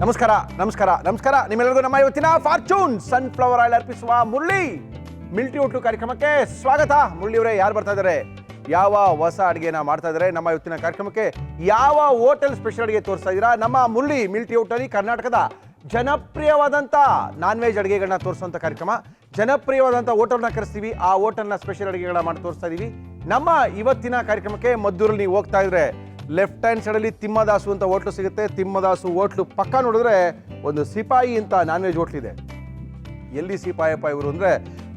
ನಮಸ್ಕಾರ ನಮಸ್ಕಾರ ನಮಸ್ಕಾರ ನಿಮ್ಮೆಲ್ಲರಿಗೂ ನಮ್ಮ ಇವತ್ತಿನ ಫಾರ್ಚೂನ್ ಸನ್ಫ್ಲವರ್ ಆಯಿಲ್ ಅರ್ಪಿಸುವ ಮುರಳಿ ಮಿಲ್ಟ್ರಿ ಹೋಟ್ಲು ಕಾರ್ಯಕ್ರಮಕ್ಕೆ ಸ್ವಾಗತ. ಮುರಳಿಯವರೇ, ಯಾರು ಬರ್ತಾ ಇದ್ದಾರೆ, ಯಾವ ಹೊಸ ಅಡುಗೆನ ಮಾಡ್ತಾ ಇದ್ದಾರೆ, ನಮ್ಮ ಇವತ್ತಿನ ಕಾರ್ಯಕ್ರಮಕ್ಕೆ ಯಾವ ಹೋಟೆಲ್ ಸ್ಪೆಷಲ್ ಅಡುಗೆ ತೋರಿಸ್ತಾ ಇದ್ದೀರಾ? ನಮ್ಮ ಮುರಳಿ ಮಿಲ್ಟ್ರಿ ಹೋಟೆಲ್ ಕರ್ನಾಟಕದ ಜನಪ್ರಿಯವಾದಂಥ ನಾನ್ ವೆಜ್ ಅಡುಗೆಗಳನ್ನ ತೋರಿಸುವಂಥ ಕಾರ್ಯಕ್ರಮ. ಜನಪ್ರಿಯವಾದಂಥ ಹೋಟೆಲ್ನ ಕರೆಸ್ತೀವಿ, ಆ ಹೋಟೆಲ್ನ ಸ್ಪೆಷಲ್ ಅಡುಗೆಗಳನ್ನ ಮಾಡಿ ತೋರಿಸ್ತಾ ಇದ್ದೀವಿ. ನಮ್ಮ ಇವತ್ತಿನ ಕಾರ್ಯಕ್ರಮಕ್ಕೆ ಮದ್ದೂರಲ್ಲಿ ನೀವು ಹೋಗ್ತಾ ಇದ್ರೆ ಲೆಫ್ಟ್ ಹ್ಯಾಂಡ್ ಸೈಡಲ್ಲಿ ತಿಮ್ಮದಾಸು ಅಂತ ಹೋಟ್ಲು ಸಿಗುತ್ತೆ. ತಿಮ್ಮದಾಸು ಹೋಟ್ಲು ಪಕ್ಕ ನೋಡಿದ್ರೆ ಒಂದು ಸಿಪಾಯಿ ಅಂತ ನಾನ್ ವೆಜ್ ಹೋಟ್ಲಿದೆ. ಎಲ್ಲಿ ಸಿಪಾಯಪ್ಪ ಇವರು ಅಂದರೆ,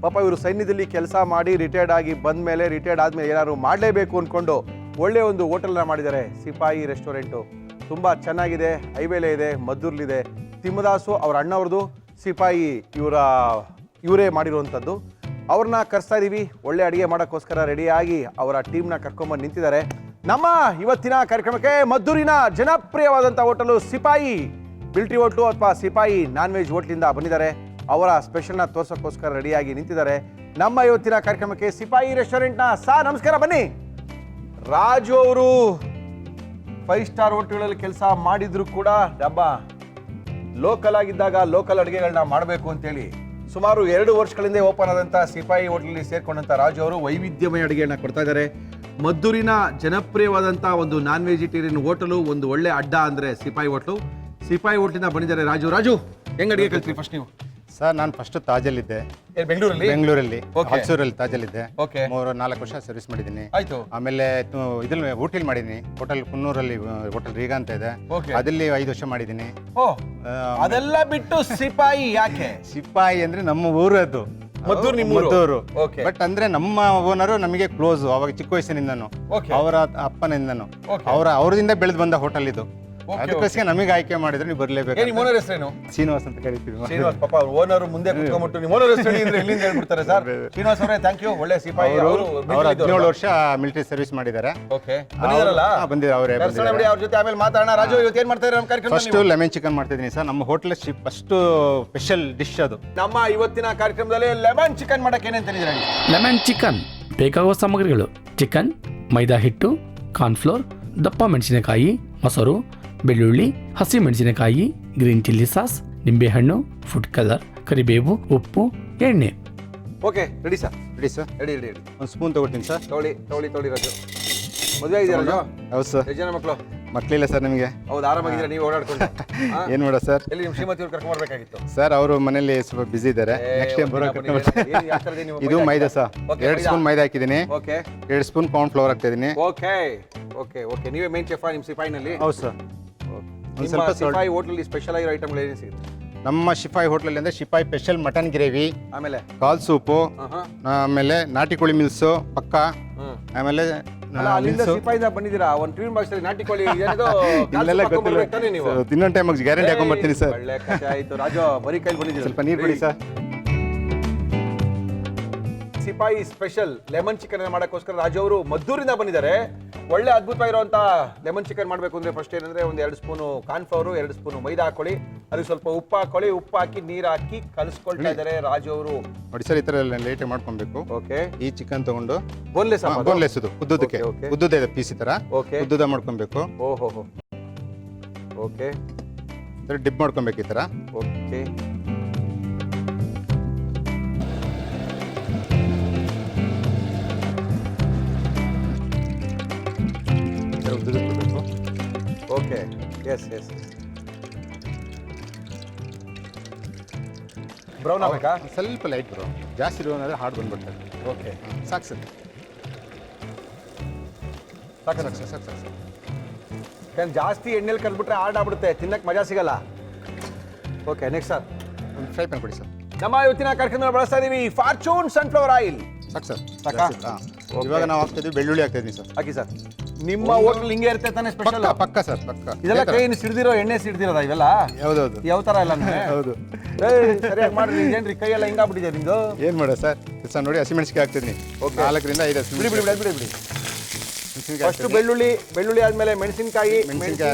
ಪಾಪ ಇವರು ಸೈನ್ಯದಲ್ಲಿ ಕೆಲಸ ಮಾಡಿ ರಿಟೈರ್ಡ್ ಆಗಿ ಬಂದ ಮೇಲೆ, ರಿಟೈರ್ಡ್ ಆದಮೇಲೆ ಏನಾದ್ರು ಮಾಡಲೇಬೇಕು ಅಂದ್ಕೊಂಡು ಒಳ್ಳೆಯ ಒಂದು ಹೋಟೆಲ್ನ ಮಾಡಿದ್ದಾರೆ. ಸಿಪಾಯಿ ರೆಸ್ಟೋರೆಂಟು ತುಂಬ ಚೆನ್ನಾಗಿದೆ, ಹೈವೇಲೆ ಇದೆ, ಮದ್ದೂರ್ಲಿದೆ. ತಿಮ್ಮದಾಸು ಅವ್ರ ಅಣ್ಣವ್ರದ್ದು, ಸಿಪಾಯಿ ಇವರೇ ಮಾಡಿರುವಂಥದ್ದು. ಅವ್ರನ್ನ ಕರೆಸ್ತಾ ಇದ್ದೀವಿ. ಒಳ್ಳೆ ಅಡುಗೆ ಮಾಡೋಕ್ಕೋಸ್ಕರ ರೆಡಿಯಾಗಿ ಅವರ ಟೀಮ್ನ ಕರ್ಕೊಂಬಂದು ನಿಂತಿದ್ದಾರೆ. ನಮ್ಮ ಇವತ್ತಿನ ಕಾರ್ಯಕ್ರಮಕ್ಕೆ ಮದ್ದೂರಿನ ಜನಪ್ರಿಯವಾದಂಥ ಹೋಟೆಲು ಸಿಪಾಯಿ ಮಿಲ್ಟ್ರಿ ಹೋಟ್ಲು ಅಥವಾ ಸಿಪಾಯಿ ನಾನ್ ವೆಜ್ ಹೋಟ್ಲಿಂದ ಬಂದಿದ್ದಾರೆ. ಅವರ ಸ್ಪೆಷಲ್ನ ತೋರ್ಸೋಕ್ಕೋಸ್ಕರ ರೆಡಿಯಾಗಿ ನಿಂತಿದ್ದಾರೆ. ನಮ್ಮ ಇವತ್ತಿನ ಕಾರ್ಯಕ್ರಮಕ್ಕೆ ಸಿಪಾಯಿ ರೆಸ್ಟೋರೆಂಟ್ನ ನಮಸ್ಕಾರ, ಬನ್ನಿ. ರಾಜು ಅವರು 5 ಸ್ಟಾರ್ ಹೋಟೆಲ್ಗಳಲ್ಲಿ ಕೆಲಸ ಮಾಡಿದ್ರು ಕೂಡ ಲೋಕಲ್ ಆಗಿದ್ದಾಗ ಲೋಕಲ್ ಅಡುಗೆಗಳನ್ನ ಮಾಡಬೇಕು ಅಂತೇಳಿ ಸುಮಾರು 2 ವರ್ಷಗಳಿಂದ ಓಪನ್ ಆದಂಥ ಸಿಪಾಯಿ ಹೋಟ್ಲಲ್ಲಿ ಸೇರ್ಕೊಂಡಂಥ ರಾಜು ಅವರು ವೈವಿಧ್ಯಮಯ ಅಡುಗೆಗಳನ್ನ ಕೊಡ್ತಾ ಇದ್ದಾರೆ. ಮದ್ದೂರಿನ ಜನಪ್ರಿಯವಾದಂಥ ಒಂದು ನಾನ್ ವೆಜಿಟೇರಿಯನ್ ಹೋಟೆಲು, ಒಂದು ಒಳ್ಳೆ ಅಡ್ಡ ಅಂದರೆ ಸಿಪಾಯಿ ಹೋಟ್ಲು. ಸಿಪಾಯಿ ಹೋಟ್ಲಿಂದ ಬಂದಿದ್ದಾರೆ ರಾಜು. ಹೆಂಗ್ ಅಡುಗೆ ಕಲ್ತ್ರಿ ಫಸ್ಟ್ ನೀವು? ಸರ್, ನಾನು ಫಸ್ಟ್ ತಾಜಲ್ಲಿದ್ದೆ, ಬೆಂಗಳೂರಲ್ಲಿ ಹಲ್ಸೂರಲ್ಲಿ ತಾಜಲ್ಲಿದ್ದೆ. 3-4 ವರ್ಷ ಸರ್ವಿಸ್ ಮಾಡಿದ್ದೀನಿ. ಆಮೇಲೆ ಇದ್ರಲ್ಲಿ ಊಟಿಲ್ ಮಾಡಿದ್ದೀನಿ, ಹೋಟೆಲ್ ಕುನ್ನೂರಲ್ಲಿ ಹೋಟೆಲ್ ರೀಗಾ ಅಂತ ಇದೆ, ಅದಲ್ಲಿ 5 ವರ್ಷ ಮಾಡಿದ್ದೀನಿ. ಅದೆಲ್ಲ ಬಿಟ್ಟು ಸಿಪಾಯಿ ಯಾಕೆ? ಸಿಪಾಯಿ ಅಂದ್ರೆ ನಮ್ಮ ಊರು, ಅದು ಮದ್ದೂರು. ಬಟ್ ಅಂದ್ರೆ ನಮ್ಮ ಓನರು ನಮಗೆ ಕ್ಲೋಸ್, ಅವಾಗ ಚಿಕ್ಕ ವಯಸ್ಸಿನಿಂದನು, ಅವರ ಅಪ್ಪನಿಂದನು, ಅವರದಿಂದ ಬೆಳೆದು ಬಂದ ಹೋಟೆಲ್ ಇದು. ಅದಕ್ಕೋಸ್ಕರ ನಮಗೆ ಆಯ್ಕೆ ಮಾಡಿದ್ರೆ ನೀವು ಬರ್ಲೇಬೇಕು. ಶ್ರೀನಿವಾಸ್ ಅಂತ ಕರಿತೀವಿ. ಶ್ರೀನಿವಾಸ್, ಪಾಪ ಓನರ್ ಮುಂದೆ ಕುತ್ಕೊಂಡ್ಬಿಟ್ಟು ನೀವು ಓನರ್ ಹೆಸರು ಹೇಳಿದ್ರೆ ಎಲ್ಲಿಂದ ಹೇಳ್ಬಿಡ್ತಾರೆ ಸರ್. ಶ್ರೀನಿವಾಸ್ ಅವರೇ, ಥ್ಯಾಂಕ್ ಯು. ಒಳ್ಳೆ ಸಿಪಾಯಿ. ಅವರು 17 ವರ್ಷ ಮಿಲಿಟರಿ ಸರ್ವಿಸ್ ಮಾಡಿದ್ದಾರೆ. ಬಂದಿದ್ದಾರೆ ಅವರೇ. ಅವ್ರ ಜೊತೆ ಆಮೇಲೆ ಮಾತಾಡೋಣ. ರಾಜು, ಇವತ್ತು ಏನ್ ಮಾಡ್ತಾ ಇದ್ದಾರೆ ನಮ್ಮ ಕಾರ್ಯಕ್ರಮ? ಫಸ್ಟ್ ಲೆಮನ್ ಚಿಕನ್ ಮಾಡ್ತಿದ್ದೀನಿ ಸರ್. ನಮ್ಮ ಹೋಟೆಲ್ ಫಸ್ಟ್ ಸ್ಪೆಷಲ್ ಡಿಶ್ ಅದು. ನಮ್ಮ ಇವತ್ತಿನ ಕಾರ್ಯಕ್ರಮದಲ್ಲಿ ಲೆಮನ್ ಚಿಕನ್ ಮಾಡಕ್ಕೆ ಏನೇನು ತಂದಿದ್ದೀರಾ? ಲೆಮನ್ ಚಿಕನ್ ಬೇಕಾಗುವ ಸಾಮಗ್ರಿಗಳು: ಚಿಕನ್, ಮೈದಾ ಹಿಟ್ಟು, ಕಾರ್ನ್ಫ್ಲೋರ್, ದಪ್ಪ ಮೆಣಸಿನಕಾಯಿ, ಮೊಸರು, ಬೆಳ್ಳುಳ್ಳಿ, ಹಸಿ ಮೆಣಸಿನಕಾಯಿ, ಗ್ರೀನ್ ಚಿಲ್ಲಿ ಸಾಸ್, ನಿಂಬೆಹಣ್ಣು, ಫುಡ್ ಕಲರ್, ಕರಿಬೇವು, ಉಪ್ಪು, ಎಣ್ಣೆ. Okay, ready sir. ರೆಡಿ. ಒಂದು ಸ್ಪೂನ್ ತಗೊಳ್ತೀನಿ ಸರ್. ತಗೊಳ್ಳಿ ರಾಜು. ಮದುವೆ ಆಗಿದ್ದೀರಾ ರಾಜು? ಹೌದು ಸರ್. ಎಷ್ಟು ಜನ ಮಕ್ಕಳು? ಮಕ್ಕಳಿಲ್ಲ ಸರ್ ನಿಮಗೆ. ಹೌದು, ಆರಾಮಾಗಿದ್ದೀರಾ? ನೀವು ಓಡಾಡ್ಕೊಂಡು ಏನು ಮಾಡೋದು ಸರ್? ಎಲ್ಲಿ ನಿಮ್ಮ ಶ್ರೀಮತಿ ಅವ್ರು ಕರ್ಕೊಂಡು ಬರ್ಬೇಕಾಗಿತ್ತು ಸರ್. ಅವರು ಮನೇಲಿ ಸ್ವಲ್ಪ ಬಿಸಿ ಇದ್ದಾರೆ. ನೆಕ್ಸ್ಟ್ ಟೈಮ್ ಬರೋ. ಇದು ಮೈದಾ ಸರ್, 2 ಸ್ಪೂನ್ ಮೈದಾ ಹಾಕಿದ್ದೀನಿ. 2 ಸ್ಪೂನ್ ಕಾರ್ನ್ ಫ್ಲೋರ್ ಹಾಕ್ತಾ ಇದ್ದೀನಿ. ಓಕೆ. ನೀವೇ ಮೇನ್ ಚೆಫ್ ನಿಮ್ಮ ಸಿಪಾಯಿನಲ್ಲಿ? ಹೌದು ಸರ್. ನಿಮ್ಮ ಸಿಪಾಯಿ ಹೋಟ್ಲಲ್ಲಿ ಸ್ಪೆಷಲ್ ಆಗಿರೋ ಐಟಮ್ಗಳು ಏನೇನು ಸಿಗುತ್ತೆ? ನಮ್ಮ ಶಿಪಾಯಿ ಹೋಟ್ಲಲ್ಲಿ ಅಂದ್ರೆ ಶಿಪಾಯಿ ಸ್ಪೆಷಲ್ ಮಟನ್ ಗ್ರೇವಿ, ಆಮೇಲೆ ಕಾಲ್ ಸೂಪು, ಆಮೇಲೆ ನಾಟಿ ಕೋಳಿ ಮಿಲ್ಸು ಪಕ್ಕ, ಆಮೇಲೆ ಸಿಪಾಯಿಂದ ಬಂದಿದ್ದೀರಾ? ಒಂದು ಟ್ಯೂನ್ ಬಾಕ್ಸ್ ಅಲ್ಲಿ ನಾಟಿ ಕೋಳಿ ಇನ್ನೊಂದು ಟೈಮ್ ಗ್ಯಾರಂಟಿ ಹಾಕೊಂಡ್ ಬರ್ತೀನಿ ಸರ್. ಒಳ್ಳೆ ಕಥೆ ಆಯ್ತು. ರಾಜು, ಬರೀ ಕೈಲಿ ಬಂದಿದ್ದೀರಾ? ಸ್ವಲ್ಪ ನೀರು ಕೊಡಿ ಸರ್. ಸಿಪಾಯಿ ಸ್ಪೆಷಲ್ ಲೆಮನ್ ಚಿಕನ್ ಮಾಡೋಕ್ಕೋಸ್ಕರ ರಾಜು ಅವರು ಮದ್ದೂರಿಂದ ಬಂದಿದ್ದಾರೆ. ಒಳ್ಳೆ ಅದ್ಭುತವಾಗಿರುವಂಥ ಲೆಮನ್ ಚಿಕನ್ ಮಾಡಬೇಕು ಅಂದರೆ ಫಸ್ಟ್ ಏನಂದರೆ ಒಂದು 2 ಸ್ಪೂನು ಕಾರ್ನ್ಫ್ಲವರು, 2 ಸ್ಪೂನು ಮೈದಾ ಹಾಕೊಳ್ಳಿ, ಅದಕ್ಕೆ ಸ್ವಲ್ಪ ಉಪ್ಪು ಹಾಕೊಳ್ಳಿ. ಉಪ್ಪು ಹಾಕಿ ನೀರು ಹಾಕಿ ಕಲಿಸ್ಕೊಳ್ತಾ ಇದ್ದಾರೆ ರಾಜು ಅವರು. ನೋಡಿ ಸರ್, ಈ ಥರ ಲೈಟಾಗಿ ಮಾಡ್ಕೊಬೇಕು. ಓಕೆ. ಈ ಚಿಕನ್ ತಗೊಂಡು ಬೋನ್ಲೆಸ್ ಇದು ಉದ್ದುದೇ ಪೀಸ್ ಈ ಥರ ಉದ್ದುದ ಮಾಡ್ಕೊಬೇಕು. ಓಕೆ. ಡಿಪ್ ಮಾಡ್ಕೊಬೇಕು ಈ ಥರ. ಓಕೆ. ಓಕೆ. ಎಸ್. ಬ್ರೌನ್ ಆಗಬೇಕಾ? ಸ್ವಲ್ಪ ಲೈಟ್ ಬ್ರೌನ್, ಜಾಸ್ತಿ ಬ್ರೌನ್ ಆದರೆ ಹಾರ್ಡ್ ಬಂದ್ಬಿಡ್ತಾರೆ. ಓಕೆ, ಸಾಕು ಸರ್. ಜಾಸ್ತಿ ಎಣ್ಣೆಲಿ ಕಲ್ಬಿಟ್ರೆ ಹಾರ್ಡ್ ಆಗ್ಬಿಡುತ್ತೆ, ತಿನ್ನಕ್ಕೆ ಮಜಾ ಸಿಗಲ್ಲ. Okay, next sir. ಒಂದು ಫ್ರೈ ಪ್ಯಾನ್ ಕೊಡಿ ಸರ್. ನಮ್ಮ ಇವತ್ತಿನ ಕಾರ್ಯಕ್ರಮದಲ್ಲಿ ಬಳಸ್ತಾ ಇದೀವಿ ಫಾರ್ಚೂನ್ ಸನ್ಫ್ಲವರ್ ಆಯಿಲ್. ಸಾಕು ಸರ್. ಇವಾಗ ನಾವು ಹಾಕ್ತಿದ್ವಿ, ಬೆಳ್ಳುಳ್ಳಿ ಹಾಕ್ತಾ ಇದೀವಿ ಸರ್. ಹಾಕಿ ಸರ್. ನಿಮ್ಮ ಹೋಟೆಲ್ ಹಿಂಗೆ ಇರುತ್ತೆ ತಾನೇ ಸ್ಪೆಷಲ್? ಪಕ್ಕ ಸರ್, ಪಕ್ಕ. ಇದೆಲ್ಲ ಕೈ ಸಿಡ್ದಿರೋ ಎಣ್ಣೆ ಸಿಡ್ದಿರೋದ ಇವೆಲ್ಲ? ಹೌದೌದು. ಯಾವ ತರ ಎಲ್ಲ? ಹೌದು. ಸರಿಯಾಗಿ ಮಾಡ್ರಿ. ಏನ್ರಿ ಕೈ ಎಲ್ಲ ಹಿಂಗಾಗ್ಬಿಟ್ಟಿದೆ ನಿಮ್ದು? ಏನ್ ಮಾಡ ಸರ್ ಸರ್, ನೋಡಿ ಹಸಿಮೆಣಸಿಕಾಯಿ ಹಾಕ್ತಿದ್ದೀನಿ. 4ರಿಂದ 5 ಬಿಡಿ. ಫಸ್ಟ್ ಬೆಳ್ಳುಳ್ಳಿ ಆದ್ಮೇಲೆ ಮೆಣಸಿನಕಾಯಿ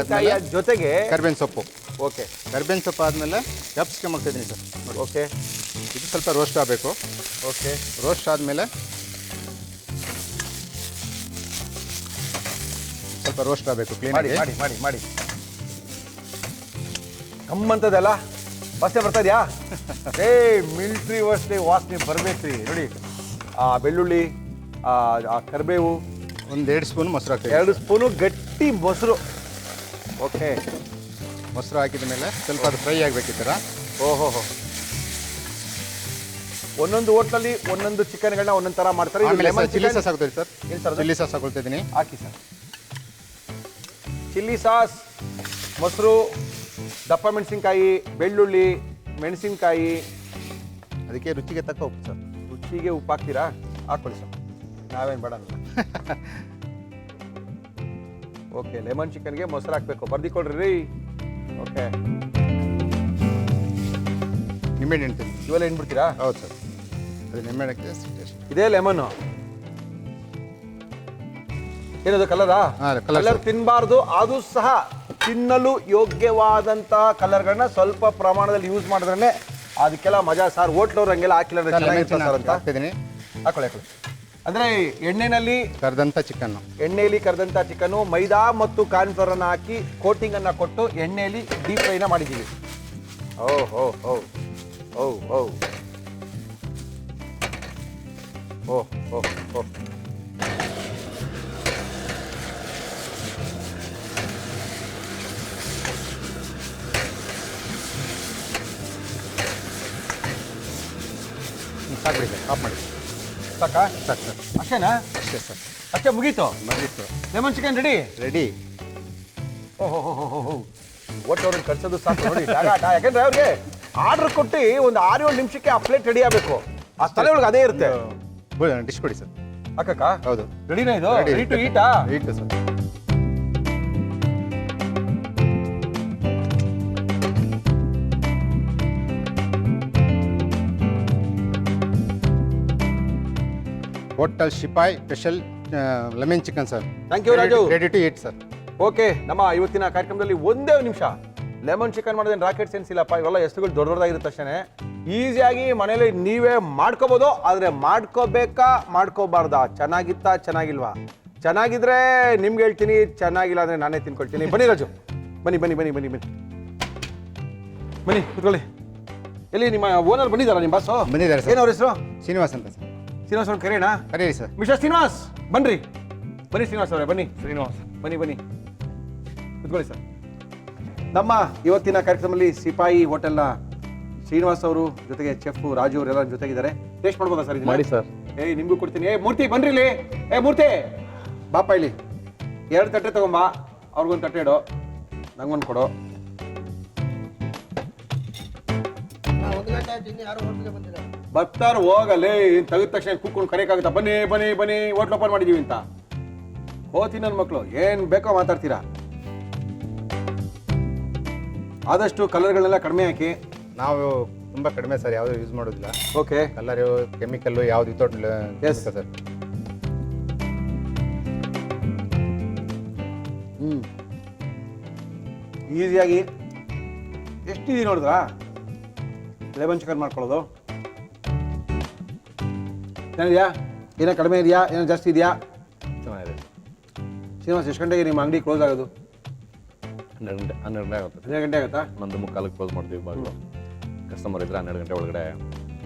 ಜೊತೆಗೆ ಕರ್ಬೇವಿನ ಸೊಪ್ಪು. ಓಕೆ. ಕರ್ಬೇವಿನ ಸೊಪ್ಪು ಆದ್ಮೇಲೆ ಕ್ಯಾಪ್ಸಿಕಮ್ ಹಾಕ್ತಾ ಇದ್ದೀನಿ ಸರ್. ಓಕೆ. ಇದು ಸ್ವಲ್ಪ ರೋಸ್ಟ್ ಆಗಬೇಕು. ಓಕೆ. ರೋಸ್ಟ್ ಆದಮೇಲೆ ಸ್ವಲ್ಪ ರೋಸ್ಟ್ ಆಗಬೇಕು. ಕ್ಲೀನ್ ಮಾಡಿ ಮಾಡಿ ಮಾಡಿ ಮಾಡಿ ಗಮ್ಮಂತದಲ್ಲ ವಾಸನೆ ಬರ್ತಾ ಇದೆಯಾ? ಏ ಮಿಲ್ಟ್ರಿ ವಾಸನೆ ಬರ್ಬೇಕ್ರಿ. ನೋಡಿ ಆ ಬೆಳ್ಳುಳ್ಳಿ, ಆ ಕರಿಬೇವು, ಒಂದು 2 ಸ್ಪೂನ್ ಮೊಸರು ಹಾಕ್ತೀವಿ. 2 ಸ್ಪೂನು ಗಟ್ಟಿ ಮೊಸರು. ಓಕೆ, ಮೊಸರು ಹಾಕಿದ ಮೇಲೆ ಸ್ವಲ್ಪ ಅದು ಫ್ರೈ ಆಗಬೇಕು ಈ ಥರ. ಓಹೋ, ಒಂದೊಂದು ಹೋಟ್ಲಲ್ಲಿ ಒಂದೊಂದು ಚಿಕನ್ಗಳನ್ನ ಒಂದೊಂದು ಥರ ಮಾಡ್ತಾರೆ. ಇದು ಆಮೇಲೆ lemon ಚಿಲ್ಲಿ chicken. ಸಾಸ್ ಹಾಕ್ತೀವಿ ಸರ್. ಏನ್ ಸರ್ ಅದು? ಚಿಲ್ಲಿ ಸಾಸ್ ಹಾಕೊಳ್ತಾ ಇದ್ದೀನಿ. ಹಾಕಿ ಸರ್. ಚಿಲ್ಲಿ ಸಾಸ್, ಮೊಸರು, ದಪ್ಪ ಮೆಣಸಿನ್ಕಾಯಿ, ಬೆಳ್ಳುಳ್ಳಿ, ಮೆಣಸಿನ್ಕಾಯಿ. ಅದಕ್ಕೆ ರುಚಿಗೆ ತಕ್ಕ ಉಪ್ಪು ಸರ್. ರುಚಿಗೆ ಉಪ್ಪು ಹಾಕ್ತೀರಾ? ಹಾಕೊಳ್ಳಿ ಸರ್, ನಾವೇನು ಬೇಡ. ಓಕೆ, ಲೆಮನ್ ಚಿಕನ್ಗೆ ಮೊಸರು ಹಾಕಬೇಕು. ಬರ್ದಿಕೊಳ್ರಿ. ಓಕೆ, ನಿಂಬೆಹಣ್ಣು ಹಿಂಡ್ತೀನಿ. ಇವೆಲ್ಲ ಹಿಂಡ್ಬಿಡ್ತೀರಾ? ಹೌದು ಸರ್, ಅದು ನಿಂಬೆಹಣ್ಣು ಹಾಕಿದ್ರೆ ಟೇಸ್ಟ್. ಇದೇ ಲೆಮನ್ನು. ಏನದು ಕಲರಾ? ಕಲರ್ ತಿನ್ನಬಾರ್ದು, ಅದು ಸಹ ತಿನ್ನಲು ಯೋಗ್ಯವಾದಂಥ ಕಲರ್ಗಳನ್ನ ಸ್ವಲ್ಪ ಪ್ರಮಾಣದಲ್ಲಿ ಯೂಸ್ ಮಾಡಿದ್ರೆ ಅದಕ್ಕೆಲ್ಲ ಮಜಾ ಸರ್. ಹೋಟ್ಲವ್ರು ಹಂಗೆಲ್ಲ ಹಾಕಿಲ್ಲ ಅಂದ್ರೆ ಚೆನ್ನಾಗಿರುತ್ತೆ ಸರ್ ಅಂತ ಹಾಕ್ತಿದ್ದೀನಿ. ಹಾಕೊಳ್ಳಿ. ಅಂದರೆ ಎಣ್ಣೆಯಲ್ಲಿ ಕರ್ದಂಥ ಚಿಕನ್ನು, ಎಣ್ಣೆಯಲ್ಲಿ ಕರೆದಂಥ ಚಿಕನ್ನು, ಮೈದಾ ಮತ್ತು ಕಾರ್ನ್ಫ್ಲವರ್ ಅನ್ನು ಹಾಕಿ ಕೋಟಿಂಗ್ ಅನ್ನು ಕೊಟ್ಟು ಎಣ್ಣೆಯಲ್ಲಿ ಡೀಪ್ ಫ್ರೈನ ಮಾಡಿದ್ದೀವಿ. ಓ ಹೋ ಹೋ ಓ ಓ ಓ ಓ ಓ ಸಾಕ್ಬಿಡಿ ಸರ್, ಆಫ್ ಮಾಡಿ. ಸಾಕಾ? ಸಾಕು ಸರ್, ಅಷ್ಟೇನಾ? ಅಷ್ಟೇ ಸರ್. ಅಷ್ಟೇ ಮುಗೀತು. ಬಂದಿತ್ತು ಲೆಮನ್ ಚಿಕನ್ ರೆಡಿ. ರೆಡಿ. ಓಹೋ ಹೋ ಹೋ ಹೋ ಒಟ್ಟವ್ರನ್ನ ಕಳ್ಸೋದು ಸಾಕು ನೋಡಿ. ಯಾಕಂದ್ರೆ ಅವ್ರಿಗೆ ಆರ್ಡರ್ ಕೊಟ್ಟು ಒಂದು 6-7 ನಿಮಿಷಕ್ಕೆ ಆ ಪ್ಲೇಟ್ ರೆಡಿ ಆಗಬೇಕು. ಆ ತಲೆ ಒಳಗೆ ಅದೇ ಇರುತ್ತೆ. ಡಿಶ್ ಕೊಡಿ ಸರ್. ಹಾಕಕ್ಕ? ಹೌದು. ರೆಡಿನಾ ಇದು? ರೆಡಿ ಟು ಈಟಾ? Eat sir. Hotel Sipai special lemon chicken sir. Thank you Raju. Ready to eat sir. Okay, ನಮ್ಮ ಇವತ್ತಿನ ಕಾರ್ಯಕ್ರಮದಲ್ಲಿ ಒಂದೇ ನಿಮಿಷ ಲೆಮನ್ ಚಿಕನ್ ಮಾಡೋದೇನು ರಾಕೆಟ್ ಸೆನ್ಸ್ ಇಲ್ಲಪ್ಪ. ಇವೆಲ್ಲ ಹೆಸರುಗಳು ದೊಡ್ಡದಾಗಿರುತ್ತೆ ಅಷ್ಟೇ. ಈಸಿಯಾಗಿ ಮನೇಲಿ ನೀವೇ ಮಾಡ್ಕೋಬೋದು. ಆದರೆ ಮಾಡ್ಕೋಬೇಕಾ ಮಾಡ್ಕೋಬಾರ್ದಾ? ಚೆನ್ನಾಗಿತ್ತಾ ಚೆನ್ನಾಗಿಲ್ವಾ? ಚೆನ್ನಾಗಿದ್ರೆ ನಿಮ್ಗೆ ಹೇಳ್ತೀನಿ, ಚೆನ್ನಾಗಿಲ್ಲ ಅಂದರೆ ನಾನೇ ತಿನ್ಕೊಳ್ತೀನಿ. ಬನ್ನಿ ರಾಜು, ಬನ್ನಿ ಬನ್ನಿ ಬನ್ನಿ ಬನ್ನಿ ಬನ್ನಿ ಬನ್ನಿ ಕೂತ್ಕೊಳ್ಳಿ. ಎಲ್ಲಿ ನಿಮ್ಮ ಓನರ್ ಬಂದಿದ್ದಾರಾ? ನಿಮ್ಮ ಬಾಸು ಬಂದಿದ್ದಾರೆ ಸರ್. ಏನು ಅವ್ರ ಹೆಸರು? ಶ್ರೀನಿವಾಸ್ ಅಂತ ಸರ್. ಶ್ರೀನಿವಾಸ್ ಅವ್ರು ಕರೆಯೋಣ? ಕರೀರಿ ಸರ್. ಮಿಸ್ಟರ್ ಶ್ರೀನಿವಾಸ್ ಬನ್ರಿ. ಬನ್ನಿ ಶ್ರೀನಿವಾಸ್ ಅವರೇ, ಬನ್ನಿ. ಶ್ರೀನಿವಾಸ್ ಬನ್ನಿ ಬನ್ನಿ ಕೂತ್ಕೊಳ್ಳಿ ಸರ್. ನಮ್ಮ ಇವತ್ತಿನ ಕಾರ್ಯಕ್ರಮದಲ್ಲಿ ಸಿಪಾಯಿ ಹೋಟೆಲ್ನ ಶ್ರೀನಿವಾಸ್ ಅವರು ಜೊತೆಗೆ ಚೆಫ್ ರಾಜು ಅವರೆಲ್ಲ ಜೊತೆಗಿದ್ದಾರೆ. ಟೇಸ್ಟ್ ಮಾಡ್ಬೋದಾ ಸರ್? ಇದು ಮಾಡಿ ಸರ್. ನಿಮ್ಗೂ ಕೊಡ್ತೀನಿ. ಮೂರ್ತಿ ಬನ್ರಿ ಇಲ್ಲಿ. ಮೂರ್ತಿ ಬಾಪ ಇಲ್ಲಿ. 2 ತಟ್ಟೆ ತಗೊಂಬಾ. ಅವ್ರಿಗೊಂದು ತಟ್ಟೆ ಇಡು, ನಂಗೊಂದು ಕೊಡು. ಬರ್ತಾರ ಹೋಗಲೇ. ತೆಗೆದ ತಕ್ಷಣ ಕೂತ್ಕೊಂಡು ಕರೆಯಕ್ಕಾಗುತ್ತಾ? ಬನ್ನಿ ಬನ್ನಿ ಬನ್ನಿ, ಹೋಟ್ಲ್ ಓಪನ್ ಮಾಡಿದೀವಿ ಅಂತ. ಹೋತಿ ನನ್ನ ಮಕ್ಕಳು, ಏನ್ ಬೇಕೋ ಮಾತಾಡ್ತೀರಾ. ಆದಷ್ಟು ಕಲರ್ಗಳನ್ನೆಲ್ಲ ಕಡಿಮೆ ಹಾಕಿ. ನಾವು ತುಂಬ ಕಡಿಮೆ ಸರ್, ಯಾವುದು ಯೂಸ್ ಮಾಡೋದಿಲ್ಲ. ಓಕೆ, ಕಲರು ಕೆಮಿಕಲ್ಲು ಯಾವ್ದು ವಿತೌಟ್ ಸರ್. ಈಸಿಯಾಗಿ ಎಷ್ಟು ಈಸಿ ನೋಡಿದ್ರಾ ಲೆಮನ್ ಚಿಕನ್ ಮಾಡ್ಕೊಳ್ಳೋದು? ಏನಿದೆಯಾ? ಏನೋ ಕಡಿಮೆ ಇದೆಯಾ? ಏನೋ ಜಾಸ್ತಿ ಇದೆಯಾ? ಚೆನ್ನಾಗಿದೆ. ಶ್ರೀನಿವಾಸ್, ಎಷ್ಟು ಗಂಟೆಗೆ ನಿಮ್ಮ ಅಂಗಡಿ ಕ್ಲೋಸ್ ಆಗೋದು? 12 ಗಂಟೆ ಆಗುತ್ತೆ. 12 ಗಂಟೆ ಆಗುತ್ತಾ? 11:45 ಕ್ಲೋಸ್ ಮಾಡ್ತೀವಿ ಬಾಗಿಲು. ಕಸ್ಟಮರ್ ಇದ್ರೆ 12 ಗಂಟೆ ಒಳಗಡೆ.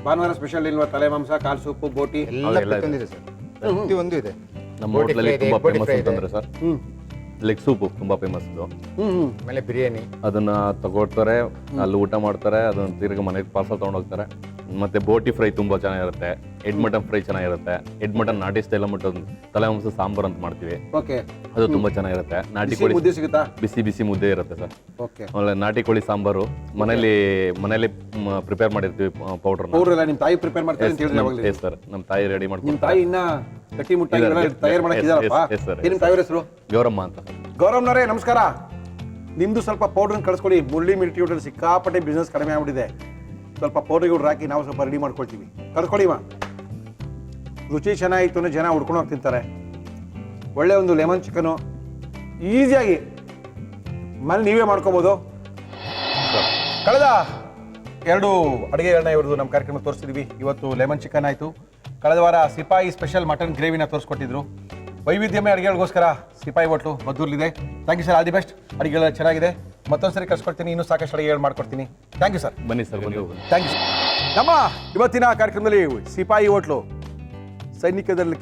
ಭಾನುವಾರ ಸ್ಪೆಷಲ್ ಇಲ್ವಾ? ತಲೆ ಮಾಂಸ, ಕಾಲು ಸೂಪು, ಬೋಟಿ ಎಲ್ಲ ಪ್ರತಿಯೊಂದಿದೆ ಸರ್. ಪ್ರತಿಯೊಂದು ಇದೆ. ನಮ್ಮ ಬೋಟಿ ಹೋಟ್ಲಲ್ಲಿ ಫ್ರೈ ಇದೆ, ತುಂಬಾ ಬೋಟಿ ಫೇಮಸ್ ಫ್ರೈ ಇದೆ. ಅಂತಂದ್ರೆ ಸರ್ ಲೆಗ್ ಸೂಪು ತುಂಬಾ ಫೇಮಸ್ ಇದು. ಆಮೇಲೆ ಬಿರಿಯಾನಿ ಅದನ್ನ ತಗೊಳ್ತಾರೆ, ಅಲ್ಲಿ ಊಟ ಮಾಡ್ತಾರೆ, ಅದನ್ನ ತಿರ್ಗಿ ಮನೆಗೆ ಪಾರ್ಸಲ್ ತಗೊಂಡೋಗ್ತಾರೆ. ಮತ್ತೆ ಬೋಟಿ ಫ್ರೈ ತುಂಬಾ ಚೆನ್ನಾಗಿರುತ್ತೆ. ಎಡ್ ಮಟನ್ ಫ್ರೈ ಚೆನ್ನಾಗಿರುತ್ತೆ. ಎಡ್ ಮಟನ್ ನಾಟಿ ಸ್ಟೈಲ್ ಮಟನ್ ತಲೆ ಮಾಂಸ ಸಾಂಬಾರ್ ಅಂತ ಮಾಡ್ತೀವಿ, ಓಕೆ. ಅದು ತುಂಬಾ ಚೆನ್ನಾಗಿರುತ್ತೆ. ನಾಟಿ ಬಿಸಿ ಕೋಳಿ ಮುದ್ದೆ ಸಿಗುತ್ತಾ? ಬಿಸಿ ಬಿಸಿ ಮುದ್ದೆ ಇರುತ್ತೆ ಸರ್. ಓಕೆ. ಆಮೇಲೆ ನಾಟಿ ಕೋಳಿ ಸಾಂಬಾರು ಮನೇಲಿ ಪ್ರಿಪೇರ್ ಮಾಡಿರ್ತೀವಿ ಪೌಡರ್ನ. ಪೌಡರ್ ಎಲ್ಲ ನಿಮ್ಮ ತಾಯಿ ಪ್ರಿಪೇರ್ ಮಾಡ್ತಾರೆ ಅಂತ ಹೇಳಿದ್ರೆ ಯಾವಾಗಲೂ? ಸರ್, ನಮ್ಮ ತಾಯಿ ರೆಡಿ ನಿಮ್ಮ ಮಾಡ್ಕೊಂಡು ತಾಯಿ ಇನ್ನ ಗಟ್ಟಿ ಮುಟ್ಟಾಗಿ ತಯಾರು ಮಾಡಕ್ಕಿದಾರಪ್ಪ. Yes, sir. ನಿಮ್ಮ ತಾಯಿ ಹೆಸರು? ಗೌರಮ್ಮ ಅಂತ ಸರ್. ಗೌರವ್ನವರೇ ನಮಸ್ಕಾರ. ನಿಮ್ದು ಸ್ವಲ್ಪ ಪೌಡ್ರನ್ನ ಕಳಿಸ್ಕೊಡಿ. ಮುರಳಿ ಮಿಲ್ಟ್ರಿ ಹೋಟೆಲ್ ಸಿಕ್ಕಾಪಟ್ಟೆ ಬಿಸ್ನೆಸ್ ಕಡಿಮೆ ಆಗ್ಬಿಟ್ಟಿದೆ. ಸ್ವಲ್ಪ ಪೌಡ್ರಿಗಳು ಹಾಕಿ ನಾವು ಸ್ವಲ್ಪ ರೆಡಿ ಮಾಡ್ಕೊಳ್ತೀವಿ. ಕಳ್ಸ್ಕೊಡಿ ಮಾ. ರುಚಿ ಚೆನ್ನಾಗಿತ್ತು ಅಂದರೆ ಜನ ಹುಡ್ಕೊಂಡು ಹೋಗಿ ತಿಂತಾರೆ. ಒಳ್ಳೆ ಒಂದು ಲೆಮನ್ ಚಿಕನು ಈಸಿಯಾಗಿ ಮನೆ ನೀವೇ ಮಾಡ್ಕೋಬೋದು. ಕಳೆದ 2 ಅಡುಗೆಗಳನ್ನ ಇವ್ರದ್ದು ನಮ್ಮ ಕಾರ್ಯಕ್ರಮ ತೋರಿಸ್ತಿದ್ವಿ. ಇವತ್ತು ಲೆಮನ್ ಚಿಕನ್ ಆಯಿತು. ಕಳೆದ ವಾರ ಸಿಪಾಯಿ ಸ್ಪೆಷಲ್ ಮಟನ್ ಗ್ರೇವಿನ ತೋರಿಸ್ಕೊಟ್ಟಿದ್ರು. ವೈವಿಧ್ಯಮಯ ಅಡುಗೆಗಳಿಗೋಸ್ಕರ ಸಿಪಾಯಿ ಹೋಟ್ಲು ಮದ್ದೂರ್ಲಿದೆ. Thank you sir, all the best. ಅಡುಗೆಗಳು ಚೆನ್ನಾಗಿದೆ. ಮತ್ತೊಂದ್ಸರಿ ಕಳ್ಸ್ಕೊಡ್ತೀನಿ, ಇನ್ನೂ ಸಾಕಷ್ಟು ಅಡುಗೆ ಮಾಡ್ಕೊಡ್ತೀನಿ. Thank you sir. ಬನ್ನಿ ಸರ್, ಬನ್ನಿ. Thank you. ನಮ್ಮ ಇವತ್ತಿನ ಕಾರ್ಯಕ್ರಮದಲ್ಲಿ ಸಿಪಾಯಿ ಹೋಟ್ಲು, ಸೈನಿಕದಲ್ಲಿ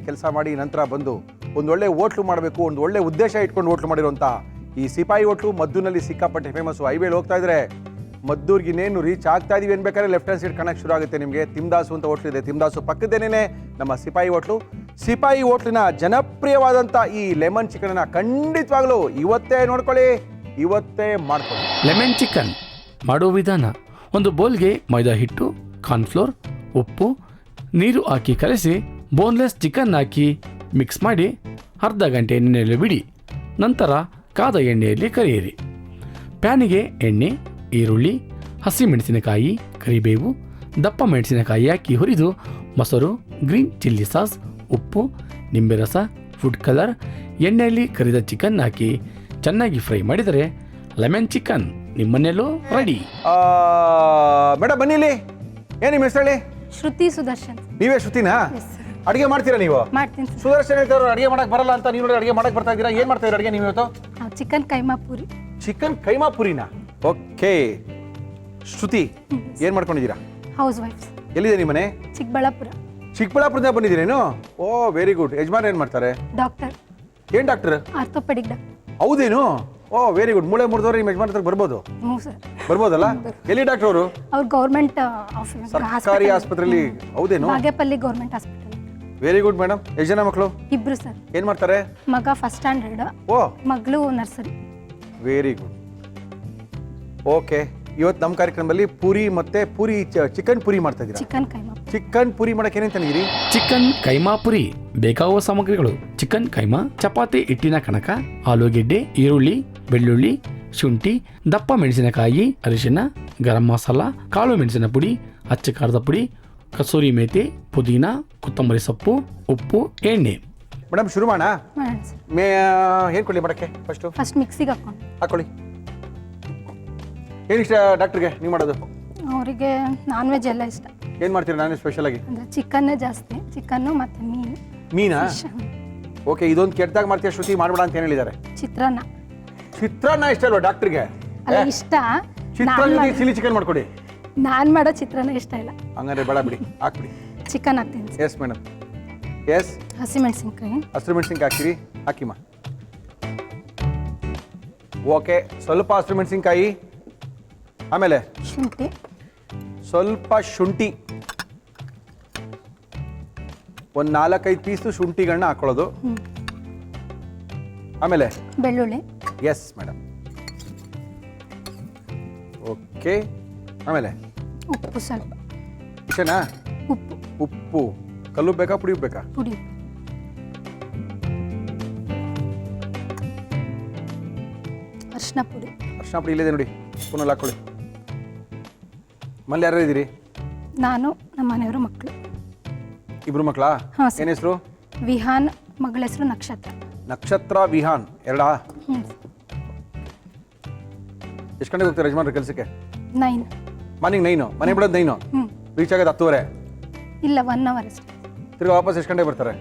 ಕೆಲಸ ಮಾಡಿ ನಂತರ ಬಂದು ಒಂದು ಒಳ್ಳೆ ಹೋಟ್ಲು ಮಾಡಬೇಕು, ಒಂದು ಒಳ್ಳೆ ಉದ್ದೇಶ ಇಟ್ಕೊಂಡು ಹೋಟ್ಲು ಮಾಡಿರುವಂಥ ಈ ಸಿಪಾಯಿ ಹೋಟ್ಲು ಮದ್ದೂನಲ್ಲಿ ಸಿಕ್ಕಾಪಟ್ಟೆ ಫೇಮಸ್ಸು. ಹೈವೇಲಿ ಹೋಗ್ತಾ ಇದ್ರೆ ಮದ್ದೂರ್ಗೆ ಇನ್ನೇನು ರೀಚ್ ಆಗ್ತಾ ಇದೀವಿ ಅನ್ಬೇಕಾದ್ರೆ ಲೆಫ್ಟ್ ಹ್ಯಾಂಡ್ ಸೈಡ್ ಕಾಣಕ್ಕೆ ಶುರು ಆಗುತ್ತೆ ನಿಮಗೆ. ತಿಮ್ದಾಸು ಅಂತ ಹೋಟ್ಲು ಇದೆ. ತಿಮ್ದಾಸು ಪಕ್ಕದೇನೆ ನಮ್ಮ ಸಿಪಾಯಿ ಹೋಟ್ಲು. ಸಿಪಾಯಿ ಹೋಟ್ಲಿನ ಜನಪ್ರಿಯವಾದಂಥ ಈ ಲೆಮನ್ ಚಿಕನನ್ನು ಖಂಡಿತವಾಗ್ಲೂ ಇವತ್ತೇ ನೋಡ್ಕೊಳ್ಳಿ, ಇವತ್ತೇ ಮಾಡ್ಕೊಳ್ಳಿ. ಲೆಮನ್ ಚಿಕನ್ ಮಾಡುವ ವಿಧಾನ: ಒಂದು ಬೌಲ್ಗೆ ಮೈದಾ ಹಿಟ್ಟು, ಕಾರ್ನ್ಫ್ಲೋರ್, ಉಪ್ಪು, ನೀರು ಹಾಕಿ ಕಲಸಿ ಬೋನ್ಲೆಸ್ ಚಿಕನ್ ಹಾಕಿ ಮಿಕ್ಸ್ ಮಾಡಿ ಅರ್ಧ ಗಂಟೆ ಎಣ್ಣೆಯಲ್ಲಿ ಬಿಡಿ. ನಂತರ ಕಾದ ಎಣ್ಣೆಯಲ್ಲಿ ಕರಿಯಿರಿ. ಪ್ಯಾನಿಗೆ ಎಣ್ಣೆ, ಈರುಳ್ಳಿ, ಹಸಿಮೆಣಸಿನಕಾಯಿ, ಕರಿಬೇವು, ದಪ್ಪ ಮೆಣಸಿನಕಾಯಿ ಹಾಕಿ ಹುರಿದು ಮೊಸರು, ಗ್ರೀನ್ ಚಿಲ್ಲಿ ಸಾಸ್, ಉಪ್ಪು, ನಿಂಬೆ ರಸ, ಫುಡ್ ಕಲರ್, ಎಣ್ಣೆಯಲ್ಲಿ ಕರಿದ ಚಿಕನ್ ಹಾಕಿ ಚೆನ್ನಾಗಿ ಫ್ರೈ ಮಾಡಿದರೆ ಲೆಮನ್ ಚಿಕನ್ ನಿಮ್ಮನೆಯಲ್ಲೂ ರೆಡಿ. ಮೇಡಮ್ ಬನ್ನಿ ಇಲ್ಲಿ. ಏನು ನಿಮ್ಮ ಹೆಸರು ಹೇಳಿ? ಶ್ರುತಿ ಸುದರ್ಶನ್. ನೀವೇ ಶ್ರುತಿನಾ? Yes sir. ಅಡುಗೆ ಮಾಡ್ತೀರಾ ನೀವು? ಮಾಡ್ತೀನಿ ಸರ್. ಸುದರ್ಶನ್ ಹೇಳ್ತಾರೆ ಅಡುಗೆ ಮಾಡಕ್ ಬರಲ್ಲ ಅಂತ, ನೀವು ಅಡುಗೆ ಮಾಡಕ್ ಬರ್ತಾ ಇದ್ದೀರಾ. ಏನು ಮಾಡ್ತಾ ಇದ್ದೀರಾ ಅಡುಗೆ ನೀವು ಇವತ್ತು? ಚಿಕನ್ ಕೈಮಾ ಪೂರಿ. ಚಿಕನ್ ಕೈಮಾ ಪುರಿನಾ? ಓಕೆ. ಶ್ರುತಿ ಏನು ಮಾಡ್ಕೊಂಡಿದ್ದೀರಾ? House wives. ಎಲ್ಲಿದೆ ನಿಮ್ಮ ಮನೆ? ಚಿಕ್ಕಬಳ್ಳಾಪುರ. ಚಿಕ್ಕಬಳ್ಳಾಪುರದಿಂದ ಬಂದಿದ್ದೀರೇನು? Oh very good. ಯಜಮಾನ್ ಏನು ಮಾಡ್ತಾರೆ? ಡಾಕ್ಟರ್. ಏನು ಡಾಕ್ಟರ್? Orthopaedic doctor. ಹೌದೇನು? Oh very good. ಮೂಳೆ ಮುರಿದವ್ರು ನಿಮ್ಮ ಯಜಮಾನ್ ಹತ್ರ ಬರ್ಬೋದು? ಹ್ಞೂ ಸರ್. ಬರ್ಬೋದಲ್ಲ? ಎಲ್ಲಿ ಡಾಕ್ಟರ್ ಅವರು? ಅವ್ರು ಗೌರ್ಮೆಂಟ್ ಆಫೀಸ್, ಸರ್ಕಾರಿ ಆಸ್ಪತ್ರೆಯಲ್ಲಿ. ಹೌದೇನು? Bagepalli government hospital. Very good madam. ಎಷ್ಟು ಜನ ಮಕ್ಕಳು? ಇಬ್ರು ಸರ್. ಏನು ಮಾಡ್ತಾರೆ? ಮಗ ಫಸ್ಟ್ ಸ್ಟ್ಯಾಂಡರ್ಡ್, ಓ ಮಗಳು ನರ್ಸರಿ. Very good. ಓಕೆ. ಇವತ್ತು ನಮ್ಮ ಕಾರ್ಯಕ್ರಮದಲ್ಲಿ ಪೂರಿ ಮತ್ತೆ ಚಿಕನ್ ಪೂರಿ ಮಾಡ್ತಾ ಇದ್ದೀರಾ? ಚಿಕನ್ ಕೈಮಾ. ಚಿಕನ್ ಪೂರಿ ಮಾಡಕ್ಕೆ ಏನೇನು ತಂದಿದ್ದೀರಿ? ಚಿಕನ್ ಕೈಮಾ ಪುರಿ ಬೇಕಾಗುವ ಸಾಮಗ್ರಿಗಳು: ಚಿಕನ್ ಕೈಮಾ, ಚಪಾತಿ ಹಿಟ್ಟಿನ ಕಣಕ, ಆಲೂಗೆಡ್ಡೆ, ಈರುಳ್ಳಿ, ಬೆಳ್ಳುಳ್ಳಿ, ಶುಂಠಿ, ದಪ್ಪ ಮೆಣಸಿನಕಾಯಿ, ಅರಿಶಿನ, ಗರಂ ಮಸಾಲ, ಕಾಳು ಮೆಣಸಿನ ಪುಡಿ, ಅಚ್ಚ ಖಾರದ ಪುಡಿ, ಕಸೂರಿ ಮೇಥಿ, ಪುದೀನ, ಕೊತ್ತಂಬರಿ ಸೊಪ್ಪು, ಉಪ್ಪು, ಎಣ್ಣೆ. ಮೇಡಮ್ ಶುರು ಮಾಡೋಣ. ಮಾಡೋಣ ಸರ್. ಏನು ಕೊಡಲಿ ಮಾಡಕ್ಕೆ? ಫಸ್ಟ್ ಮಿಕ್ಸಿಗೆ ಹಾಕೊಂಡು ಹಾಕೊಳ್ಳಿ. ಏನು ಇಷ್ಟ ಡಾಕ್ಟ್ರಿಗೆ ನೀವು ಮಾಡೋದು? ಅವರಿಗೆ ನಾನ್ ವೆಜ್ ಎಲ್ಲ ಇಷ್ಟ. ಏನು ಮಾಡ್ತೀರಾ ನಾನು ಸ್ಪೆಷಲ್ ಆಗಿ? ಅಂದರೆ ಚಿಕನ್ನೇ ಜಾಸ್ತಿ. ಚಿಕನ್ನು ಮತ್ತು ಮೀನು. ಮೀನಾ? ಫಿಶ್. ಓಕೆ. ಇದೊಂದು ಕೆಟ್ಟದಾಗ ಮಾಡ್ತೀಯ ಶ್ರುತಿ, ಮಾಡಬೇಡ ಅಂತ ಏನು ಹೇಳಿದ್ದಾರೆ? ಚಿತ್ರಾನ್ನ. ಚಿತ್ರಾನ್ನ ಇಷ್ಟ ಅಲ್ವಾ ಡಾಕ್ಟ್ರಿಗೆ? ಅಲ್ಲ ಇಷ್ಟ. ಚಿತ್ರಾನ್ನ ಚಿಲ್ಲಿ ಚಿಕನ್ ಮಾಡ್ಕೊಡಿ. ನಾನು ಮಾಡೋ ಚಿತ್ರಾನ್ನ ಇಷ್ಟ ಇಲ್ಲ. ಹಂಗಾರೆ ಬೇಡ ಬಿಡಿ, ಹಾಕ್ಬಿಡಿ. ಚಿಕನ್ ಹಾಕ್ತೀನಿ ಸರ್. Yes madam. ಎಸ್. ಹಸಿಮೆಣಸಿನ್ಕಾಯಿ. ಹಸಿರು ಮೆಣಸಿನ್ಕಾಯಿ ಹಾಕಿರಿ. ಹಾಕಿಮ್ಮ. ಓಕೆ. ಸ್ವಲ್ಪ ಹಸಿರು ಮೆಣಸಿನ್ಕಾಯಿ, ಆಮೇಲೆ ಶುಂಠಿ, ಸ್ವಲ್ಪ ಶುಂಠಿ, ಒಂದು 4-5 ಪೀಸು ಶುಂಠಿಗಳನ್ನ ಹಾಕೊಳ್ಳೋದು. ಆಮೇಲೆ ಬೆಳ್ಳುಳ್ಳಿ. Yes madam. ಓಕೆ. ಆಮೇಲೆ ಉಪ್ಪು ಸ್ವಲ್ಪ. ಇಷ್ಟೇನಾ? ಉಪ್ಪು. ಉಪ್ಪು. ಕಲ್ಲು ಬೇಕಾ ಪುಡಿ ಬೇಕಾ? ಪುಡಿ. ಅರಿಶಿನ ಪುಡಿ. ಅರಿಶಿನ ಪುಡಿ ಇಲ್ಲಿದೆ ನೋಡಿ, ಸ್ಪೂನಲ್ಲಿ ಹಾಕೊಳ್ಳಿ. ಮನೇಲಿ ಯಾರು ಇದ್ದೀರಿ? ನಾನು, ನಮ್ಮ ಮನೆಯವರು, ಮಕ್ಕಳು. ಇಬ್ರು ಮಕ್ಕಳಾ? ಹಾಂ ಸರ್. ಏನು ಹೆಸರು? ವಿಹಾನ್, ಮಗಳ ಹೆಸರು ನಕ್ಷತ್ರ. ನಕ್ಷತ್ರ, ವಿಹಾನ್ ಎರಡಾ? ಹ್ಞೂ. ಎಷ್ಟು ಗಂಟೆಗೆ ಹೋಗ್ತಾರೆ ಯಜಮಾನ್ರ ಕೆಲಸಕ್ಕೆ? 9. ಮಾರ್ನಿಂಗ್ 9. ಮನೆ ಬಿಡೋದು 9. ಹ್ಞೂ. ರೀಚ್ ಆಗೋದು 10:30. ಇಲ್ಲ, 1 ಅವರ್ ಅಷ್ಟೇ. ತಿರ್ಗಿ ವಾಪಸ್ ಎಷ್ಟು ಗಂಟೆಗೆ ಬರ್ತಾರೆ?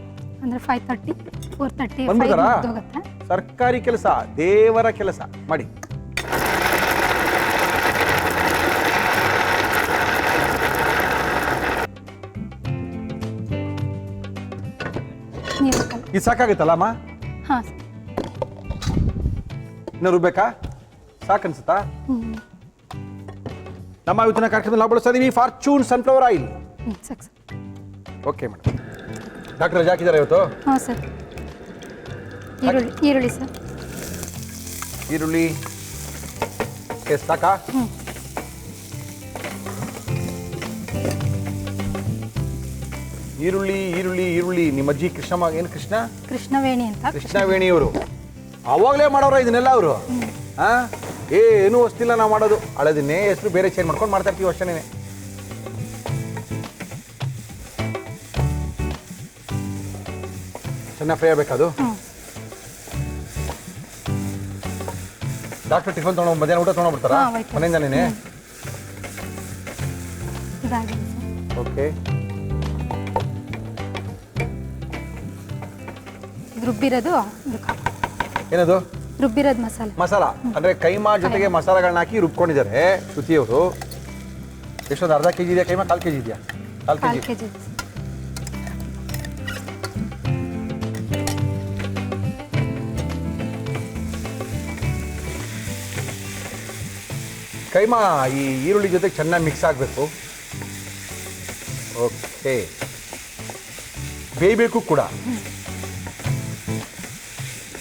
ಅಂದರೆ 5:30, 4:30, ಬಂದ್ಬಿಡ್ತಾರಾ? 5 ಹೋಗುತ್ತೆ. ಸರ್ಕಾರಿ ಕೆಲಸ, ದೇವರ ಕೆಲಸ ಮಾಡಿ. ನೀರು. ಇದು ಸಾಕಾಗುತ್ತಲ್ಲ ಅಮ್ಮ? ಹಾಂ ಸರ್. ಇನ್ನೂ ರುಬ್ಬೇಕಾ? ಸಾಕನ್ಸುತ್ತಾ? ಹ್ಞೂ. ನಮ್ಮ ಇವತ್ತಿನ ಕಾರ್ಯಕ್ರಮದಲ್ಲಿ ನಾವು ಬಳಸ್ತಾ ಇದೀವಿ ಫಾರ್ಚೂನ್ ಸನ್ಫ್ಲವರ್ ಆಯಿಲ್. ಸಾಕು ಸರ್. Okay madam. ಡಾಕ್ಟರ್ ರಜಾ ಹಾಕಿದ್ದಾರೆ ಇವತ್ತು? ಹಾಂ ಸರ್. ಈರುಳ್ಳಿ ಸರ್. ಈರುಳ್ಳಿ ಎಷ್ಟು ಸಾಕಾ? ಹ್ಞೂ. ಈರುಳ್ಳಿ ಈರುಳ್ಳಿ ಈರುಳ್ಳಿ. ನಿಮ್ಮ ಅಜ್ಜಿ ಕೃಷ್ಣಮ್ಮ, ಏನು ಕೃಷ್ಣವೇಣಿ ಅಂತ. ಕೃಷ್ಣವೇಣಿಯವರು ಅವಾಗಲೇ ಮಾಡೋರ ಇದನ್ನೆಲ್ಲ ಅವರು. ಹಾಂ, ಏನೂ ಹೊಸ್ತಿಲ್ಲ ನಾವು ಮಾಡೋದು. ಹಳದನ್ನೇ ಹೆಸರು ಬೇರೆ ಚೇಂಜ್ ಮಾಡ್ಕೊಂಡು ಮಾಡ್ತಾ ಇರ್ತೀವಿ ಅಷ್ಟೇನೆ. ಚೆನ್ನಾಗಿ ಫ್ರೈ ಆಗಬೇಕದು. ಡಾಕ್ಟರ್ ಟಿಫನ್ ತೊಗೊಂಡು ಮಧ್ಯಾಹ್ನ ಊಟ ತೊಗೊಂಡ್ಬಿಡ್ತಾರಾ ಮನೆಯಿಂದನೇ? ಇದಾಗಿದೆ ಸರ್. ಓಕೆ. ರುಬ್ಬಿರೋದು ಏನದು? ರುಬ್ಬಿರೋದು ಮಸಾಲೆ ಮಸಾಲ ಅಂದರೆ ಕೈಮಾ ಜೊತೆಗೆ ಮಸಾಲೆಗಳನ್ನ ಹಾಕಿ ರುಬ್ಕೊಂಡಿದ್ದಾರೆ ಶ್ರುತಿಯವರು. ಎಷ್ಟೊಂದು ಅರ್ಧ ಕೆ ಜಿ ಇದೆಯಾ ಕೈಮಾ? 1/4 kg ಇದೆಯಾ? 1/4 kg. 1/4 kg. ಕೈಮಾ ಈ ಈರುಳ್ಳಿ ಜೊತೆಗೆ ಚೆನ್ನಾಗಿ ಮಿಕ್ಸ್ ಆಗಬೇಕು. ಓಕೆ, ಬೇಯಬೇಕು ಕೂಡ,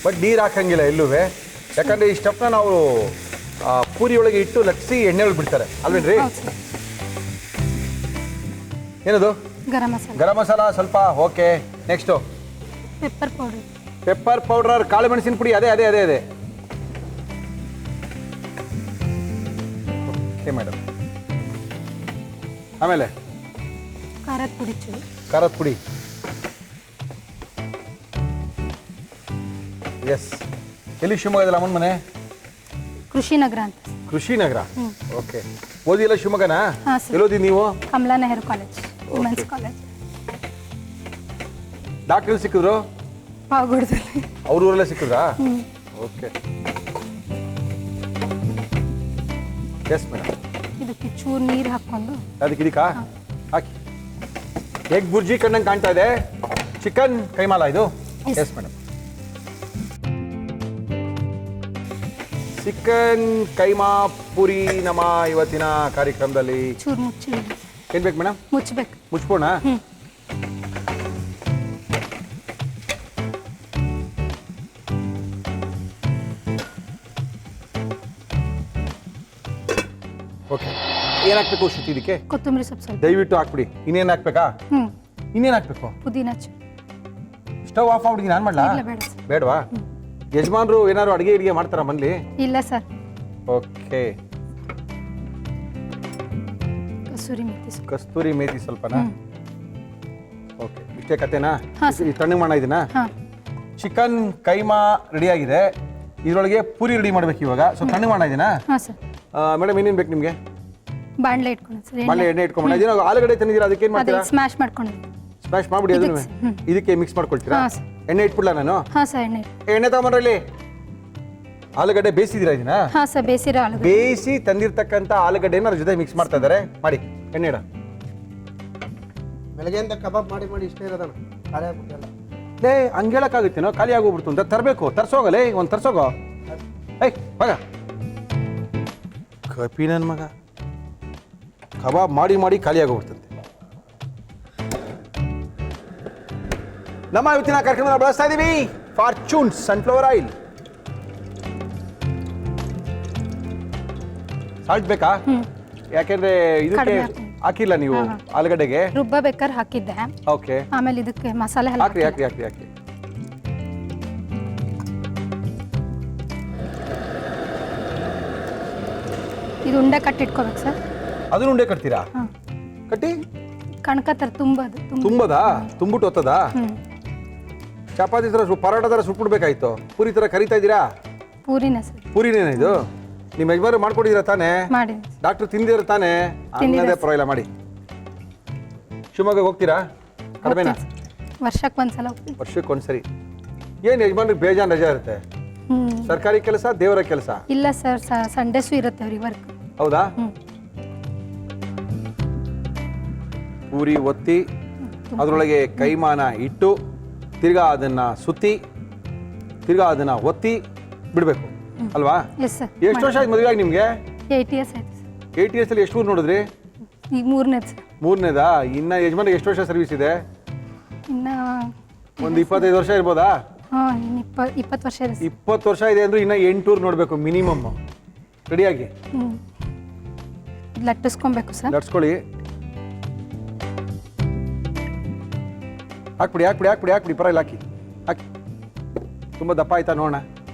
ಬಟ್ ನೀರು ಹಾಕಂಗಿಲ್ಲ ಎಲ್ಲೂ. ಯಾಕಂದರೆ ಈ ಸ್ಟಫ್ನ ನಾವು ಪೂರಿ ಒಳಗೆ ಇಟ್ಟು ಲಟ್ಸಿ ಎಣ್ಣೆ ಒಳಗೆ ಬಿಡ್ತಾರೆ ಅಲ್ವೇನ್ರಿ? ಹೌದು ಸರ್. ಏನದು? ಗರಂ ಮಸಾಲೆ, ಗರಂ ಮಸಾಲ ಸ್ವಲ್ಪ. Okay, next pepper powder, pepper powder, ಕಾಳು ಮೆಣಸಿನ ಪುಡಿ. ಅದೇ ಅದೇ ಅದೇ ಅದೇ ಓಕೆ ಮೇಡಮ್. ಆಮೇಲೆ ಖಾರದ ಪುಡಿ ಚೂರು, ಖಾರದ ಪುಡಿ. ಎಸ್. ಎಲ್ಲಿ ಶಿವಮೊಗ್ಗದಲ್ಲಿ ಅಮ್ಮನ ಮನೆ? ಕೃಷಿನಗರ ಅಂತ. ಕೃಷಿನಗರ. ಓಕೆ. ಓದಿಲ್ಲ ಶಿವಮೊಗ್ಗನಾ? ಹಾಂ ಸರ್. ಎಲ್ಲೋದಿ ನೀವು? Kamala Nehru college, women's college. ಡಾಕ್ಟ್ರಲ್ಲಿ ಸಿಕ್ಕಿದ್ರು? ಪಾವಗಡದಲ್ಲಿ. ಅವ್ರ ಊರಲ್ಲೇ ಸಿಕ್ಕಿದ್ರಾ? ಓಕೆ. Yes madam. ಇದಕ್ಕೆ ಚೂರು ನೀರು ಹಾಕ್ಕೊಂಡು. ಅದಕ್ಕೆ ಇದಕ್ಕಾ ಹಾಕಿ. ಎಗ್ ಬುರ್ಜಿ ಕಂಡಂಗೆ ಕಾಣ್ತಾ ಇದೆ. ಚಿಕನ್ ಕೈಮಾಲ ಇದು? Yes. Yes madam. Chicken keema Puri ನಮ್ಮ ಇವತ್ತಿನ ಕಾರ್ಯಕ್ರಮದಲ್ಲಿ. ಚೂರು ಮುಚ್ಚಿ ಏನ್ ಬೇಕು ಮೇಡಮ್? ಮುಚ್ಚಬೇಕು. ಮುಚ್ಬೋಣ? ಓಕೆ. ಏನ್ ಹಾಕ್ಬೇಕು ಶ್ರುತಿ ಇದಕ್ಕೆ? ಕೊತ್ತಂಬರಿ ಸೊಪ್ಪು ಸ್ವಲ್ಪ. ದಯವಿಟ್ಟು ಹಾಕ್ಬಿಡಿ. ಇನ್ನೇನು ಹಾಕ್ಬೇಕಾ? ಇನ್ನೇನು ಹಾಕ್ಬೇಕು? ಪುದೀನ ಚೂರು. ಸ್ಟವ್ ಆಫ್ ಮಾಡ್ಬಿಡಿ. ನಾನು ಮಾಡ್ಲಾ? ಇಲ್ಲ ಬೇಡ ಸರ್. ಬೇಡವಾ? ಯಜಮಾನ್ರು ಏನಾದ್ರು ಅಡುಗೆ ಮಾಡ್ತಾರಾ ಮನೇಲಿ? ಇಲ್ಲ ಸರ್. ಓಕೆ. ಕಸೂರಿ ಮೆಥಿ ಸ್ವಲ್ಪ. ಕಸ್ತೂರಿ ಮೇಥಿ ಸ್ವಲ್ಪನಾ? ಓಕೆ. ಇಷ್ಟೇ ಕತೆನಾ? ಹಾಂ ಸರ್. ಈ ತಣ್ಣಗೆ ಮಾಡೋಣ ಇದನ್ನ. ಹಾಂ. ಚಿಕನ್ ಕೈಮಾ ರೆಡಿ ಆಗಿದೆ. ಇದರೊಳಗೆ ಪೂರಿ ರೆಡಿ ಮಾಡ್ಬೇಕು ಇವಾಗ. ಸೊ ತಣ್ಣಗೆ ಮಾಡೋಣ ಇದನ್ನ. ಹಾಂ ಸರ್. ಮೇಡಮ್ ಇನ್ನೇನು ಬೇಕು ನಿಮಗೆ? ಬಾಣಲೆ ಇಟ್ಕೊಂಡು ಸರ್. ಬಾಳೆ ಎಣ್ಣೆ ಇಟ್ಕೊಂಬೋಣ. ಇದೇನೋ ಆಲೂಗಡ್ಡೆ ತಂದಿದ್ದೀರಾ, ಅದಕ್ಕೆ ಏನು ಅದೇ ಮಾಡ್ತೀರಾ? ಸ್ಮ್ಯಾಶ್ ಮಾಡ್ಕೊಂಡಿದ್ದೀನಿ. ಸ್ಮ್ಯಾಶ್ ಮಾಡ್ಬಿಡಿ ಅದನ್ನು. ಇದಕ್ಕೆ ಮಿಕ್ಸ್ ಮಾಡ್ಕೊಳ್ತೀರಾ? ಹಾಂ ಸರ್. ಎಣ್ಣೆ ಇಟ್ಬಿಡ್ಲಾ ನಾನು? ಹಾಂ ಸರ್. ಎಣ್ಣೆ. ಎಣ್ಣೆ ತಗೊಂಬರ್ರಲ್ಲಿ. ಆಲೂಗಡ್ಡೆ ಬೇಯಿಸಿದ್ದೀರಾ ಇದನ್ನ? ಹಾಂ ಸರ್. ಬೇಸಿರೋ ಆಲೂಗಡ್ಡೆ. ಬೇಯಿಸಿ ತಂದಿರ್ತಕ್ಕಂಥ ಆಲೂಗಡ್ಡೆನ ಅದ್ರ ಜೊತೆ ಮಿಕ್ಸ್ ಮಾಡ್ತಾ ಇದ್ದಾರೆ. ಮಾಡಿ ಎಣ್ಣೆ ಇಡ. ಬೆಳಗ್ಗೆಯಿಂದ ಕಬಾಬ್ ಮಾಡಿ ಮಾಡಿ ಇಷ್ಟೇ ಇರೋದಣ್ಣ, ಖಾಲಿ ಆಗ್ಬಿಟ್ಟಲ್ಲ. ಲೇ ಹಂಗೆ ಹೇಳಕ್ಕಾಗುತ್ತೇನೋ? ಖಾಲಿ ಆಗೋಗ್ಬಿಡ್ತು ಅಂತ ತರಬೇಕು. ತರ್ಸೋಗಲೇ ಒಂದು ತರ್ಸೋಗೋ. ಏಯ್ ಮಗ, ಕಪಿ ನನ್ನ ಮಗ, ಕಬಾಬ್ ಮಾಡಿ ಮಾಡಿ ಖಾಲಿ ಆಗೋಗ್ಬಿಡ್ತಂತೆ. ನಮ್ಮ ಇವತ್ತಿನ ಕಾರ್ಯಕ್ರಮ ಬಳಸ್ತಾ ಇದ್ದೀವಿ ಫಾರ್ಚೂನ್ ಸನ್ಫ್ಲವರ್ ಆಯಿಲ್. ಸಾಲ್ಟ್ ಬೇಕಾ? ಯಾಕೆಂದ್ರೆ ಇದಕ್ಕೆ ಕಡಿಮೆ ಹಾಕ್ತೀನಿ. ಹಾಕಿಲ್ಲ ನೀವು ಆಲೂಗಡ್ಡೆಗೆ. ರುಬ್ಬಬೇಕಾದ್ರೆ ಹಾಕಿದ್ದೆ. ಓಕೆ. ಆಮೇಲೆ ಇದಕ್ಕೆ ಮಸಾಲೆ ಎಲ್ಲ ಹಾಕ್ರಿ ಹಾಕ್ರಿ ಹಾಕ್ರಿ ಹಾಕಿ. ಇದು ಉಂಡೆ ಕಟ್ಟಿಟ್ಕೋಬೇಕು ಸರ್. ಅದನ್ನ ಉಂಡೆ ಕಟ್ತೀರಾ? ಹಾಂ. ಕಟ್ಟಿ ಕಣಕ ಥರ ತುಂಬದು. ತುಂಬದಾ? ತುಂಬಿಟ್ಟು ಹೊತ್ತದಾ? ಚಪಾತಿ ಥರ ಪರೋಟ ಥರ ಸುಟ್ಬಿಡ್ಬೇಕಾಯ್ತು. ಪೂರಿ ಥರ ಕರಿತಾ ಇದ್ದೀರಾ? ಪೂರಿನ ಸರ್. ಪೂರಿನೇನ ಇದು? ನಿಮ್ಮ ಯಜಮಾನ್ರು ಮಾಡ್ಕೊಡಿದ್ದೀರಾ ತಾನೇ? ಮಾಡಿ. ಡಾಕ್ಟ್ರು ತಿಂದಿರ ತಾನೇ? ಅನ್ನೋದೇ ಪರವಾಗಿಲ್ಲ ಮಾಡಿ. ಶಿವಮೊಗ್ಗಕ್ಕೆ ಹೋಗ್ತೀರಾ? ಕಡಿಮೆನಾ? ವರ್ಷಕ್ಕೆ ಒಂದ್ಸಲ ಹೋಗ್ತೀವಿ. ವರ್ಷಕ್ಕೆ ಒಂದ್ಸರಿ. ಏನು ಯಜಮಾನ್ರಿಗೆ ಬೇಜಾನ್ ರಜೆ ಇರುತ್ತೆ? ಸರ್ಕಾರಿ ಕೆಲಸ, ದೇವರ ಕೆಲಸ? ಇಲ್ಲ ಸರ್, ಸಂಡೇಸು ಇರುತ್ತೆ ಅವ್ರಿಗೆ ವರ್ಕ್. ಹೌದಾ? ಪೂರಿ ಒತ್ತಿ ಅದರೊಳಗೆ ಕೈಮಾನ ಇಟ್ಟು ತಿರ್ಗಾ ಅದನ್ನ ಸುತ್ತಿ ತಿರ್ಗಾ ಅದನ್ನ ಒತ್ತಿ ಬಿಡಬೇಕು ಅಲ್ವಾ? Yes sir. ಎಷ್ಟು ವರ್ಷ ಆಯ್ತು ಮದುವೆ ಆಗಿ ನಿಮಗೆ? 8 years ಆಯ್ತು ಸರ್. 8 years ಅಲ್ಲಿ ಎಷ್ಟು ಊರು ನೋಡಿದ್ರಿ? ಈಗ 3ನೇದು ಸರ್. 3ನೇದಾ? ಇನ್ನ ಯಜಮಾನಿಗೆ ಎಷ್ಟು ವರ್ಷ ಸರ್ವಿಸ್ ಇದೆ? ಇನ್ನು ಒಂದು 25 ವರ್ಷ ಇರ್ಬೋದಾ? ಹಾಂ, ಇನ್ನು 20 ವರ್ಷ ಇದೆ ಸರ್. 20 ವರ್ಷ ಇದೆ ಅಂದ್ರೆ ಇನ್ನ 8 ಊರು ನೋಡಬೇಕು ಮಿನಿಮಮ್. ರೆಡಿಯಾಗಿ ಲಟ್ಟಿಸ್ಕೊಬೇಕು ಸರ್. ಲಟ್ಸ್ಕೊಳ್ಳಿ. ಹಾಕ್ಬಿಡಿ ಹಾಕ್ಬಿಡಿ ಹಾಕ್ಬಿಡಿ ಹಾಕ್ಬಿಡಿ, ಪರವಾಗಿಲ್ಲ ಹಾಕಿ ಹಾಕಿ. ತುಂಬ ದಪ್ಪ ಆಯ್ತಾ ನೋಡೋಣ.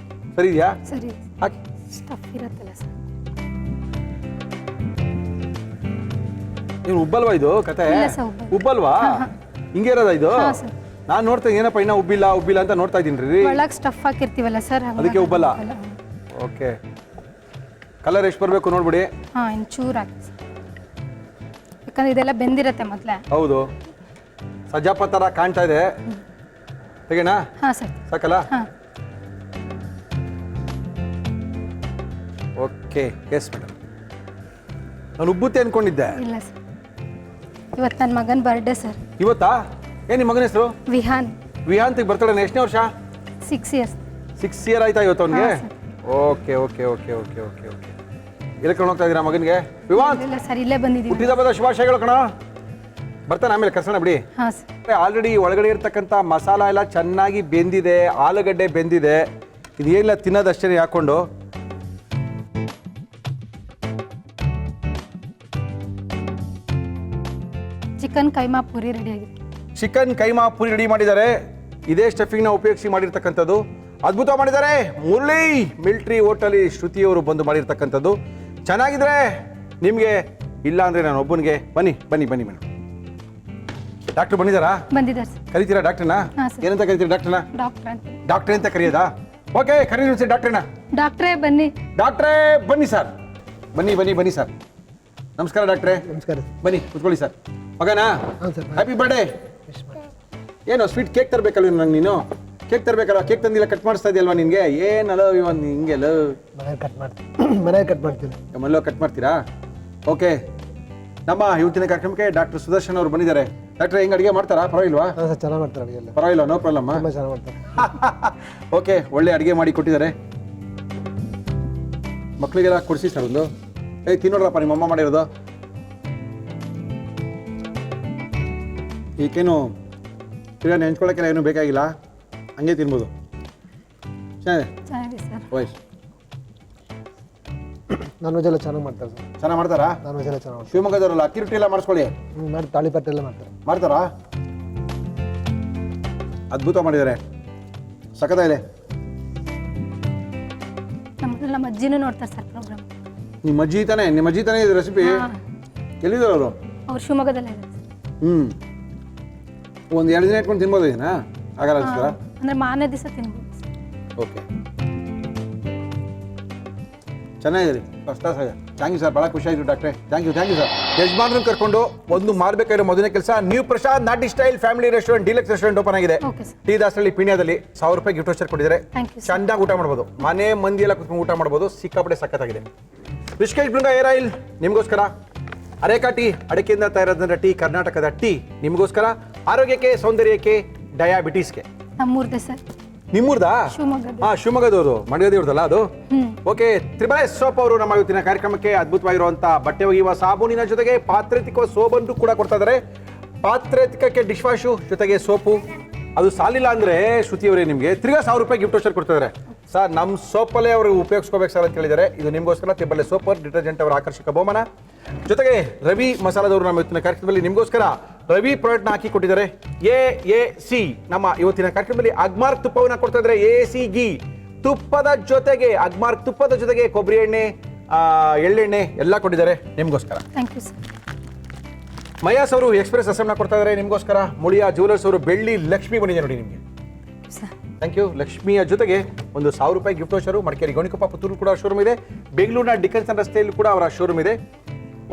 ಸರಿ ಇದೆಯಾ? ಸರಿ. ಹಾಕಿ. ಸ್ಟಫ್ ಇರುತ್ತಲ್ಲ ಸರ್. ಏನು ಉಬ್ಬಲ್ವಾ ಇದು ಕತೆ? ಇಲ್ಲ ಸರ್, ಉಬ್ಬಲ್ಲ. ಉಬ್ಬಲ್ವಾ? ಹಿಂಗೆ ಇರೋದಾ ಇದು? ಹಾಂ ಸರ್. ನಾನು ನೋಡ್ತಾ ಏನಪ್ಪ ಇನ್ನ ಉಬ್ಬಿಲ್ಲ ಉಬ್ಬಿಲ್ಲ ಅಂತ ನೋಡ್ತಾ ಇದ್ದೀನಿ ರೀ. ಒಳಗೆ ಸ್ಟಫ್ ಹಾಕಿರ್ತೀವಲ್ಲ ಸರ್, ಅದಕ್ಕೆ ಉಬ್ಬಲ್ಲ. ಓಕೆ. ಕಲರ್ ಎಷ್ಟು ಬರಬೇಕು ನೋಡ್ಬಿಡಿ. ಹಾಂ, ಇನ್ನು ಚೂರು ಹಾಕಿ ಸರ್, ಯಾಕಂದ್ರೆ ಇದೆಲ್ಲ ಬೆಂದಿರತ್ತೆ ಮೊದಲೇ. ಹೌದು, ಸಜ್ಜಾಪ ಥರ ಕಾಣ್ತಾ ಇದೆ. ತೆಗೆನಾ? ಹಾಂ ಸರ್. ಸಾಕಲ್ಲ? ಹಾಂ. Okay yes madam. ನಾನು ಉಬ್ಬುತ್ತೆ ಅಂದ್ಕೊಂಡಿದ್ದೆ. ಇಲ್ಲ ಸರ್, ಇವತ್ತು ನನ್ನ ಮಗನ ಬರ್ಡೇ ಸರ್. ಇವತ್ತಾ? ಏನು ನಿಮ್ಮ ಮಗನ ಹೆಸರು? ವಿಹಾನ್. ವಿಹಾಂತಿಗೆ ಬರ್ತಾಳೆ ಎಷ್ಟನೇ ವರ್ಷ? 6 years. 6 year ಆಯ್ತಾ ಇವತ್ತು ಅವನಿಗೆ? ಹಾ, sir. Okay okay okay okay okay okay. ಎಲ್ಲಿ ಕರ್ಕೊಂಡು ಹೋಗ್ತಾ ಇದ್ದೀರಾ ಮಗನಿಗೆ? ವಿವಾಂತ್, ಇಲ್ಲ ಸರ್, ಇಲ್ಲೇ ಬಂದಿದ್ದೀವಿ. ಹುಟ್ಟಿದ ಹಬ್ಬದ ಶುಭಾಶಯಗಳು ಕಣ. ಬರ್ತಾನೆ ಆಮೇಲೆ ಕರ್ಸೋಣ ಬಿಡಿ. ಹಾಂ ಸರ್. ಆಲ್ರೆಡಿ ಒಳಗಡೆ ಇರ್ತಕ್ಕಂಥ ಮಸಾಲ ಎಲ್ಲ ಚೆನ್ನಾಗಿ ಬೆಂದಿದೆ, ಆಲೂಗಡ್ಡೆ ಬೆಂದಿದೆ. ಇದೇನಿಲ್ಲ ತಿನ್ನೋದಷ್ಟೇ ಹಾಕೊಂಡು. ಚಿಕನ್ ಕೈಮಾ ಪೂರಿ ರೆಡಿ ಆಗಿದೆ. ಚಿಕನ್ ಕೈಮಾ ಪೂರಿ ರೆಡಿ ಮಾಡಿದ್ದಾರೆ. ಇದೇ ಸ್ಟಫಿಂಗ್ನ ಉಪಯೋಗಿಸಿ ಮಾಡಿರ್ತಕ್ಕಂಥದ್ದು. ಅದ್ಭುತ ಮಾಡಿದ್ದಾರೆ. ಮುರಳಿ ಮಿಲ್ಟ್ರಿ ಹೋಟೆಲಿ ಶ್ರುತಿಯವರು ಬಂದು ಮಾಡಿರ್ತಕ್ಕಂಥದ್ದು. ಚೆನ್ನಾಗಿದ್ರೆ ನಿಮಗೆ, ಇಲ್ಲ ಅಂದರೆ ನಾನು ಒಬ್ಬನಿಗೆ. ಬನ್ನಿ ಬನ್ನಿ ಬನ್ನಿ ಮೇಡಮ್. ಡಾಕ್ಟ್ರು ಬಂದಿದ್ದಾರಾ? ಬಂದಿದ್ದಾರೆ ಸರ್. ಕರಿತೀರಾ ಡಾಕ್ಟ್ರನ್ನ? ಹಾಂ ಸರ್. ಏನಂತ ಕರಿತೀರಾ ಡಾಕ್ಟ್ರನ್ನ? ಡಾಕ್ಟ್ರ್ ಅಂತ. ಡಾಕ್ಟ್ರೇ ಅಂತ ಕರೆಯೋದಾ? ಓಕೆ, ಕರೀರಿ ಸರ್ ಡಾಕ್ಟ್ರನ್ನ. ಡಾಕ್ಟ್ರೇ ಬನ್ನಿ. ಡಾಕ್ಟ್ರೇ ಬನ್ನಿ ಸರ್. ಬನ್ನಿ ಬನ್ನಿ ಬನ್ನಿ ಸರ್. ನಮಸ್ಕಾರ ಡಾಕ್ಟ್ರೇ. ನಮಸ್ಕಾರ. ಬನ್ನಿ ಕೂತ್ಕೊಳ್ಳಿ ಸರ್. ಮಗನಾ? ಹಾಂ ಸರ್. Happy birthday. ಏನೋ ಸ್ವೀಟ್ ಕೇಕ್ ತರಬೇಕಲ್ವ ನಂಗೆ? ನೀನು ಕೇಕ್ ತರಬೇಕಲ್ವ? ಕೇಕ್ ತಂದಿಲ್ಲ, ಕಟ್ ಮಾಡಿಸ್ತಾ ಇದೆಯಲ್ವಾ ನಿನಗೆ? ಏನಲ್ಲ ಇವನ್ ಹಿಂಗೆಲ್ಲ ಮನೇಲಿ ಕಟ್ ಮಾಡ್ತೀನಿ. ಮನೇಲಿ ಕಟ್ ಮಾಡ್ತೀನಿ. ಮನೆಯಲ್ಲೋ ಕಟ್ ಮಾಡ್ತೀರಾ? ಓಕೆ, ನಮ್ಮ ಇವತ್ತಿನ ಕಾರ್ಯಕ್ರಮಕ್ಕೆ ಡಾಕ್ಟರ್ ಸುದರ್ಶನ್ ಅವರು ಬಂದಿದ್ದಾರೆ. ಡಾಕ್ಟರ್ ಹೆಂಗೆ ಅಡುಗೆ ಮಾಡ್ತಾರಾ? ಪರವಾಗಿಲ್ವಾ? ಹಾಂ ಸರ್, ಚೆನ್ನಾಗಿ ಮಾಡ್ತಾರೆ ಅಡುಗೆ ಎಲ್ಲ. ಪರವಾಗಿಲ್ಲ, ನೋ ಪ್ರಾಬ್ಲಮ್. ತುಂಬ ಚೆನ್ನಾಗಿ ಮಾಡ್ತಾರೆ. ಓಕೆ, ಒಳ್ಳೆ ಅಡುಗೆ ಮಾಡಿ ಕೊಟ್ಟಿದ್ದಾರೆ. ಮಕ್ಕಳಿಗೆಲ್ಲ ಕೊಡಿಸಿ ಸರ್ ಒಂದು. ತಿನ್ನೋಡ್ರಪ್ಪ ನಿಮ್ಮ ಅಮ್ಮ ಮಾಡಿರೋದು. ಈಗೇನು ತಿರ್ಗಾ ನೆಂಚ್ಕೊಳ್ಳೋಕ್ಕೆಲ್ಲ ಏನೂ ಬೇಕಾಗಿಲ್ಲ, ಹಂಗೆ ತಿನ್ಬೋದು. ಚೆನ್ನಾಗಿದೆ ಸರ್. ವಯಸ್ಸು ನಾನ್ ವೆಜ್ ಎಲ್ಲ ಚೆನ್ನಾಗಿ ಮಾಡ್ತಾರೆ ಸರ್. ಚೆನ್ನಾಗಿ ಮಾಡ್ತಾರಾ? ನಾನ್ ವೆಜ್ ಎಲ್ಲ ಚೆನ್ನಾಗಿ ಮಾಡ್ತಾರೆ. ಶಿವಮೊಗ್ಗದವರಲ್ಲ, ಅಕ್ಕಿ ರೊಟ್ಟಿ ಎಲ್ಲ ಮಾಡಿಸ್ಕೊಳ್ಳಿ. ಮಾಡಿ ತಾಳಿಪಟ್ಟು ಎಲ್ಲ ಮಾಡ್ತಾರೆ. ಮಾಡ್ತಾರಾ? ಅದ್ಭುತ ಮಾಡಿದ್ದಾರೆ, ಸಖತ್ತಾಗಿದೆ. ನಮ್ಮ ಅಜ್ಜಿನೂ ನೋಡ್ತಾರೆ ಸರ್ ಪ್ರೋಗ್ರಾಮ್. ನಿಮ್ಮ ಅಜ್ಜಿ ತಾನೇ ಇದು ರೆಸಿಪಿ? ಎಲ್ಲಿದ್ದಾರೆ ಅವರು? ಅವ್ರು ಶಿವಮೊಗ್ಗದಲ್ಲೇ ಇದ್ದಾರೆ ಸರ್. ಒಂದು 2 ದಿನ ಇಟ್ಕೊಂಡು ತಿನ್ಬೋದು ಇದನ್ನ? ಆಗಲ್ಲ ಅನ್ಸ್ತಾರ? ಅಂದರೆ ಮಾರನೇ ದಿವಸ ತಿನ್ಬೋದು ಸರ್. ಓಕೆ, ಚೆನ್ನಾಗಿದೆ ರೀ, ಫಸ್ಟ್ ಕ್ಲಾಸ್ ಆಗಿದೆ. ಥ್ಯಾಂಕ್ ಯು ಸರ್, ಭಾಳ ಖುಷಿ ಆಯಿತು ಡಾಕ್ಟ್ರೆ. Thank you sir. ಯಜಮಾನ್ರನ್ನ ಕರ್ಕೊಂಡು ಒಂದು ಮಾಡಬೇಕಾಗಿರೋ ಮೊದಲನೇ ಕೆಲಸ, new Prashanth Nati style family restaurant, deluxe restaurant open ಆಗಿದೆ. Okay sir. ಟಿ ದಾಸಹಳ್ಳಿ ಪೀಣ್ಯದಲ್ಲಿ. 1000 ರೂಪಾಯಿ ಗಿಫ್ಟ್ ವೋಚರ್ ಕೊಟ್ಟಿದ್ದಾರೆ. Thank you sir. ಚೆನ್ನಾಗಿ ಊಟ ಮಾಡ್ಬೋದು. ಮನೆ ಮಂದಿ ಎಲ್ಲ ಕುತ್ಕೊಂಡು ಊಟ ಮಾಡ್ಬೋದು. ಸಿಕ್ಕಾಪಟ್ಟೆ ಸಖತ್ತಾಗಿದೆ. ರಿಷಿಕೇಶ್ ಬೃಂಗ ಏರ್ ಆಯಿಲ್ ನಿಮಗೋಸ್ಕರ. ಅರೇಕಾ ಟೀ, ಅಡಿಕೆಯಿಂದ ತಯಾರಾದ ಟೀ, ಕರ್ನಾಟಕದ ಟೀ ನಿಮಗೋಸ್ಕರ. ಆರೋಗ್ಯಕ್ಕೆ, ಸೌಂದರ್ಯಕ್ಕೆ, ಡಯಾಬಿಟೀಸ್ಗೆ. ನಮ್ಮೂರ್ದೆ ಸರ್. ನಿಮ್ಮೂರ್ದಾ? ಶಿವಮೊಗ್ಗದ. ಹಾಂ, ಶಿವಮೊಗ್ಗದವರು, ಮಂಡ್ಯದವ್ರದಲ್ಲ ಅದು? ಓಕೆ. ತ್ರಿಬಲ್ ಎಸ್ ಸೋಪ್ ಅವರು ನಮ್ಮ ಇವತ್ತಿನ ಕಾರ್ಯಕ್ರಮಕ್ಕೆ ಅದ್ಭುತವಾಗಿರುವಂಥ ಬಟ್ಟೆ ಒಗೆಯುವ ಸಾಬೂನಿನ ಜೊತೆಗೆ ಪಾತ್ರೆ ತಿಕ್ಕುವ ಸೋಪನ್ನು ಕೂಡ ಕೊಡ್ತಾ ಇದ್ದಾರೆ. ಪಾತ್ರೆ ತಿಕ್ಕಕ್ಕೆ ಡಿಶ್ ವಾಶು ಜೊತೆಗೆ ಸೋಪು. ಅದು ಸಾಲಿಲ್ಲ ಅಂದರೆ ಶ್ರುತಿಯವರೇ ನಿಮಗೆ ತಿರ್ಗಾ 1000 ರೂಪಾಯಿ ಗಿಫ್ಟ್ ವೋಚರ್ ಕೊಡ್ತಾ ಇದ್ದಾರೆ. ಸರ್, ನಮ್ಮ ಸೋಪಲ್ಲೇ ಅವರು ಉಪಯೋಗಿಸ್ಕೋಬೇಕು ಸರ್ ಅಂತ ಹೇಳಿದ್ದಾರೆ. ಇದು ನಿಮಗೋಸ್ಕರ ತ್ರಿಬಲ್ ಎಸ್ ಸೋಪರ್ ಡಿಟರ್ಜೆಂಟ್ ಅವರ ಆಕರ್ಷಕ ಬಹುಮಾನ. ಜೊತೆಗೆ ರವಿ ಮಸಾಲದವರು ನಮ್ಮ ಇವತ್ತಿನ ಕಾರ್ಯಕ್ರಮದಲ್ಲಿ ನಿಮಗೋಸ್ಕರ ರವಿ ಪ್ರಾಡಕ್ಟ್ನ ಹಾಕಿ ಕೊಟ್ಟಿದ್ದಾರೆ. AAC ನಮ್ಮ ಇವತ್ತಿನ ಕಾರ್ಯಕ್ರಮದಲ್ಲಿ ಅಗ್ಮಾರ್ಕ್ ತುಪ್ಪವನ್ನು ಕೊಡ್ತಾ ಇದ್ದಾರೆ. AAC ಗೀ ತುಪ್ಪದ ಜೊತೆಗೆ, ಅಗ್ಮಾರ್ಕ್ ತುಪ್ಪದ ಜೊತೆಗೆ ಕೊಬ್ಬರಿ ಎಣ್ಣೆ, ಎಳ್ಳೆಣ್ಣೆ ಎಲ್ಲ ಕೊಟ್ಟಿದ್ದಾರೆ ನಿಮಗೋಸ್ಕರ. Thank you sir. ಮಯಾಸ್ ಅವರು ಎಕ್ಸ್ಪ್ರೆಸ್ ಅಸೆಂಬ್ನ ಕೊಡ್ತಾ ಇದ್ದಾರೆ ನಿಮಗೋಸ್ಕರ. ಮುಳಿಯಾ ಜ್ಯುವೆಲರ್ಸ್ ಅವರು ಬೆಳ್ಳಿ ಲಕ್ಷ್ಮಿ ಬಂದಿದೆ ನೋಡಿ ನಿಮಗೆ. ಸರ್. Thank you. ಲಕ್ಷ್ಮಿಯ ಜೊತೆಗೆ ಒಂದು 1000 ರೂಪಾಯಿ ಗಿಫ್ಟ್ ವೋಚರು. ಮಡಿಕೇರಿ ಗೋಣಿಕೊಪ್ಪ, ಪುತ್ತೂರು ಕೂಡ ಶೋರೂಮ್ ಇದೆ. ಬೆಂಗಳೂರಿನ ಡಿಕನ್ಸನ್ ರಸ್ತೆಯಲ್ಲಿ ಕೂಡ ಅವರ ಶೋರೂಮ್ ಇದೆ.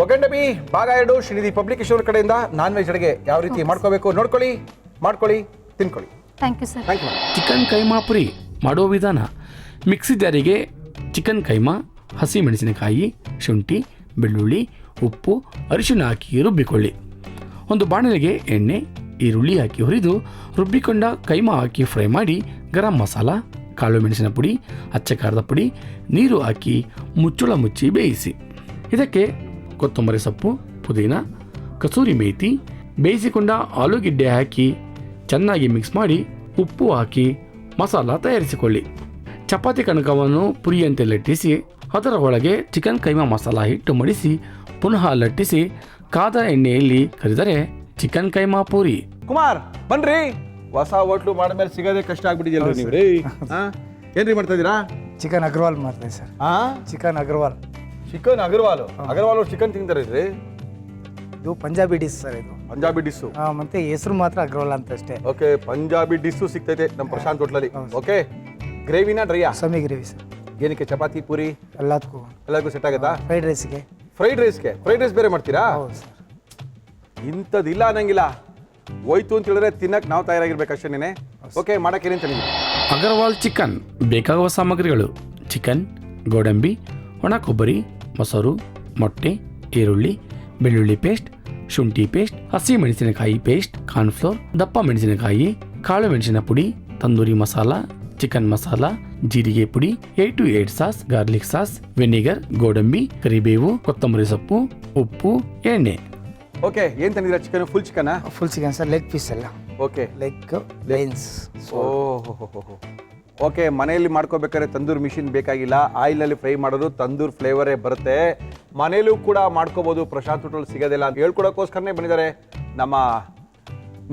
ಒಗಂಡಬಿ ಭಾಗ 2 ಶ್ರೀನಿಧಿ ಪಬ್ಲಿಕೇಶನ್ ಕಡೆಯಿಂದ ನಾನ್ ವೆಜ್ ಅಡುಗೆ ಯಾವ ರೀತಿ ಮಾಡ್ಕೋಬೇಕು ನೋಡ್ಕೊಳ್ಳಿ, ಮಾಡ್ಕೊಳ್ಳಿ, ತಿನ್ಕೊಳ್ಳಿ. Thank you sir. Thank you. Chicken keema puri ಮಾಡುವ ವಿಧಾನ: ಮಿಕ್ಸಿ ಜಾರಿಗೆ ಚಿಕನ್ ಕೈಮಾ, ಹಸಿ ಮೆಣಸಿನಕಾಯಿ, ಶುಂಠಿ, ಬೆಳ್ಳುಳ್ಳಿ, ಉಪ್ಪು, ಅರಿಶಿಣ ಹಾಕಿ ರುಬ್ಬಿಕೊಳ್ಳಿ. ಒಂದು ಬಾಣಲೆಗೆ ಎಣ್ಣೆ, ಈರುಳ್ಳಿ ಹಾಕಿ ಹುರಿದು ರುಬ್ಬಿಕೊಂಡ ಕೈಮಾ ಹಾಕಿ ಫ್ರೈ ಮಾಡಿ, ಗರಂ ಮಸಾಲ, ಕಾಳು ಮೆಣಸಿನ ಪುಡಿ, ಅಚ್ಚ ಖಾರದ ಪುಡಿ, ನೀರು ಹಾಕಿ ಮುಚ್ಚಳ ಮುಚ್ಚಿ ಬೇಯಿಸಿ. ಇದಕ್ಕೆ ಕೊತ್ತಂಬರಿ ಸೊಪ್ಪು, ಪುದೀನ, ಕಸೂರಿ ಮೇಥಿ, ಬೇಯಿಸಿಕೊಂಡ ಆಲೂಗೆಡ್ಡೆ ಹಾಕಿ ಚೆನ್ನಾಗಿ ಮಿಕ್ಸ್ ಮಾಡಿ ಉಪ್ಪು ಹಾಕಿ ಮಸಾಲ ತಯಾರಿಸಿಕೊಳ್ಳಿ. ಚಪಾತಿ ಕಣಕವನ್ನು ಪುರಿಯಂತೆ ಲಟ್ಟಿಸಿ ಅದರ ಒಳಗೆ ಚಿಕನ್ ಕೈಮಾ ಮಸಾಲ ಹಿಟ್ಟು ಮಡಿಸಿ ಪುನಃ ಲಟ್ಟಿಸಿ ಕಾದ ಎಣ್ಣೆಯಲ್ಲಿ ಕರಿದರೆ ಚಿಕನ್ ಕೈಮಾ ಪೂರಿ. ಕುಮಾರ್ ಬನ್ರಿ. ಹೊಸ ಹೋಟ್ಲು ಮಾಡಿದ್ಮೇಲೆ ಸಿಗೋದೇ ಕಷ್ಟ ಆಗ್ಬಿಟ್ಟಿದೆಯಲ್ರಿ ನೀವು ರೀ. ಏನ್ರಿ ಮಾಡ್ತಾ ಇದ್ದೀರಾ? ಚಿಕನ್ ಅಗ್ರವಾಲ್ ಮಾಡ್ತೀನಿ sir. Chicken Agarwal. Chicken Agarwal ಅವ್ರು ಚಿಕನ್ ತಿಂತಾರೆ ರೀ. ಇದು ಪಂಜಾಬಿ ಡಿಶ್ ಸರ್. ಇದು ಪಂಜಾಬಿ ಡಿಸ್ಸು. ಮತ್ತೆ ಹೆಸರು ಮಾತ್ರ ಅಗ್ರವಾಲ್ ಅಂತ ಅಷ್ಟೇ. ಓಕೆ, ಪಂಜಾಬಿ ಡಿಸ್ಸು ಸಿಗ್ತೈತೆ ನಮ್ಮ ಪ್ರಶಾಂತ್ ಹೋಟ್ಲಲ್ಲಿ. ಓಕೆ, ಗ್ರೇವಿನಾ ಡ್ರೈಯಾ? Semi gravy sir. ಏನಕ್ಕೆ? ಚಪಾತಿ ಪೂರಿ ಎಲ್ಲದಕ್ಕೂ ಸೆಟ್ ಆಗುತ್ತಾ? ಫ್ರೈಡ್ ರೈಸ್ಗೆ. ಫ್ರೈಡ್ ರೈಸ್ ಬೇರೆ ಮಾಡ್ತೀರಾ? ಹೌದು ಸರ್. ಇಂಥದ್ದಿಲ್ಲ ಅನ್ನಂಗಿಲ್ಲ. ಹೋಯ್ತು ಅಂತ ಹೇಳಿದ್ರೆ ತಿನ್ನಕ್ಕೆ ನಾವು ತಯಾರಾಗಿರ್ಬೇಕಷ್ಟೇನೆ. ಓಕೆ, ಮಾಡಕ್ಕೆ ಏನಂತ ನಿಮಗೆ? ಅಗರ್ವಾಲ್ ಚಿಕನ್ ಬೇಕಾಗುವ ಸಾಮಗ್ರಿಗಳು: ಚಿಕನ್, ಗೋಡಂಬಿ, ಒಣ ಕೊಬ್ಬರಿ, ಮೊಸರು, ಮೊಟ್ಟೆ, ಈರುಳ್ಳಿ, ಬೆಳ್ಳುಳ್ಳಿ ಪೇಸ್ಟ್, ಶುಂಠಿ ಪೇಸ್ಟ್, ಹಸಿ ಮೆಣಸಿನಕಾಯಿ ಪೇಸ್ಟ್, ಕಾರ್ನ್ಫ್ಲೋರ್, ದಪ್ಪ ಮೆಣಸಿನಕಾಯಿ, ಕಾಳು ಮೆಣಸಿನ ಪುಡಿ, ತಂದೂರಿ ಮಸಾಲ, ಚಿಕನ್ ಮಸಾಲ, ಜೀರಿಗೆ ಪುಡಿ, 8 to 8 sauce, garlic sauce, vinegar, ಗೋಡಂಬಿ, ಕರಿಬೇವು, ಕೊತ್ತಂಬರಿ ಸೊಪ್ಪು, ಉಪ್ಪು, ಎಣ್ಣೆ. ಓಕೆ, ಏನು ತಂದಿದ್ದೀರಾ? ಚಿಕನ್ ಫುಲ್ ಚಿಕನಾ? Full chicken sir, leg piece ಎಲ್ಲ, ಓಕೆ. Leg lines. ಓಕೆ, ಮನೆಯಲ್ಲಿ ಮಾಡ್ಕೋಬೇಕಾದ್ರೆ ತಂದೂರ್ ಮಿಷಿನ್ ಬೇಕಾಗಿಲ್ಲ. ಆಯಿಲ್ನಲ್ಲಿ ಫ್ರೈ ಮಾಡೋದು ತಂದೂರ್ ಫ್ಲೇವರೇ ಬರುತ್ತೆ. ಮನೇಲೂ ಕೂಡ ಮಾಡ್ಕೋಬೋದು. ಪ್ರಶಾಂತ್ ಹೋಟೆಲ್ ಸಿಗೋದಿಲ್ಲ ಅಂತ ಹೇಳ್ಕೊಡೋಕ್ಕೋಸ್ಕರನೇ ಬಂದಿದ್ದಾರೆ ನಮ್ಮ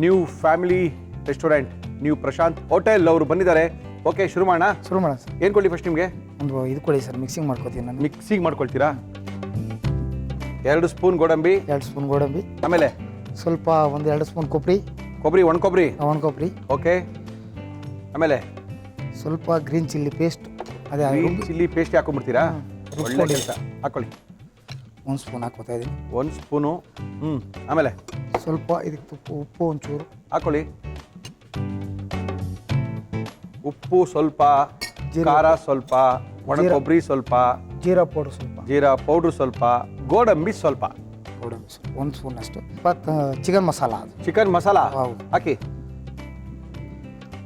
new family restaurant, new Prashanth hotel ಅವರು ಬಂದಿದ್ದಾರೆ. ಓಕೆ, ಶುರು ಮಾಡೋಣ ಸರ್. ಏನು ಕೊಡಲಿ ಫಸ್ಟ್ ನಿಮಗೆ? ಒಂದು ಇದು ಕೊಡಿ ಸರ್, ಮಿಕ್ಸಿಂಗ್ ಮಾಡ್ಕೋತೀನಿ ನಾನು. ಮಿಕ್ಸಿಂಗ್ ಮಾಡ್ಕೊಳ್ತೀರಾ? 2 ಸ್ಪೂನ್ ಗೋಡಂಬಿ, 2 ಸ್ಪೂನ್ ಗೋಡಂಬಿ, ಆಮೇಲೆ ಸ್ವಲ್ಪ ಒಂದು 2 ಸ್ಪೂನ್ ಕೊಬ್ಬರಿ, ಒಣ ಕೊಬ್ಬರಿ. ಓಕೆ, ಆಮೇಲೆ ಸ್ವಲ್ಪ ಗ್ರೀನ್ ಚಿಲ್ಲಿ ಪೇಸ್ಟ್, ಅದೇ ಗ್ರೀನ್ ಚಿಲ್ಲಿ ಪೇಸ್ಟ್ ಹಾಕೊಂಡ್ಬಿಡ್ತೀರಾ? ಒಳ್ಳೆ ಕೆಲಸ. ಹಾಕೊಳ್ಳಿ. 1 ಸ್ಪೂನ್ ಹಾಕೋತಾ ಇದ್ದೀನಿ. 1 ಸ್ಪೂನು. ಆಮೇಲೆ ಸ್ವಲ್ಪ ಇದಕ್ಕೆ ಉಪ್ಪು ಒಂಚೂರು ಹಾಕೊಳ್ಳಿ. ಉಪ್ಪು ಸ್ವಲ್ಪ, ಖಾರ ಸ್ವಲ್ಪ, ಒಣ ಕೊಬ್ಬರಿ ಸ್ವಲ್ಪ, ಜೀರಾ ಪೌಡರ್ ಸ್ವಲ್ಪ, ಜೀರಾ ಪೌಡ್ರ್ ಸ್ವಲ್ಪ, ಗೋಡಂಬಿ ಸ್ವಲ್ಪ, 1 ಸ್ಪೂನ್ ಅಷ್ಟು. ಚಿಕನ್ ಮಸಾಲ, ಅದು ಚಿಕನ್ ಮಸಾಲ ಹೌದು. ಹಾಕಿ.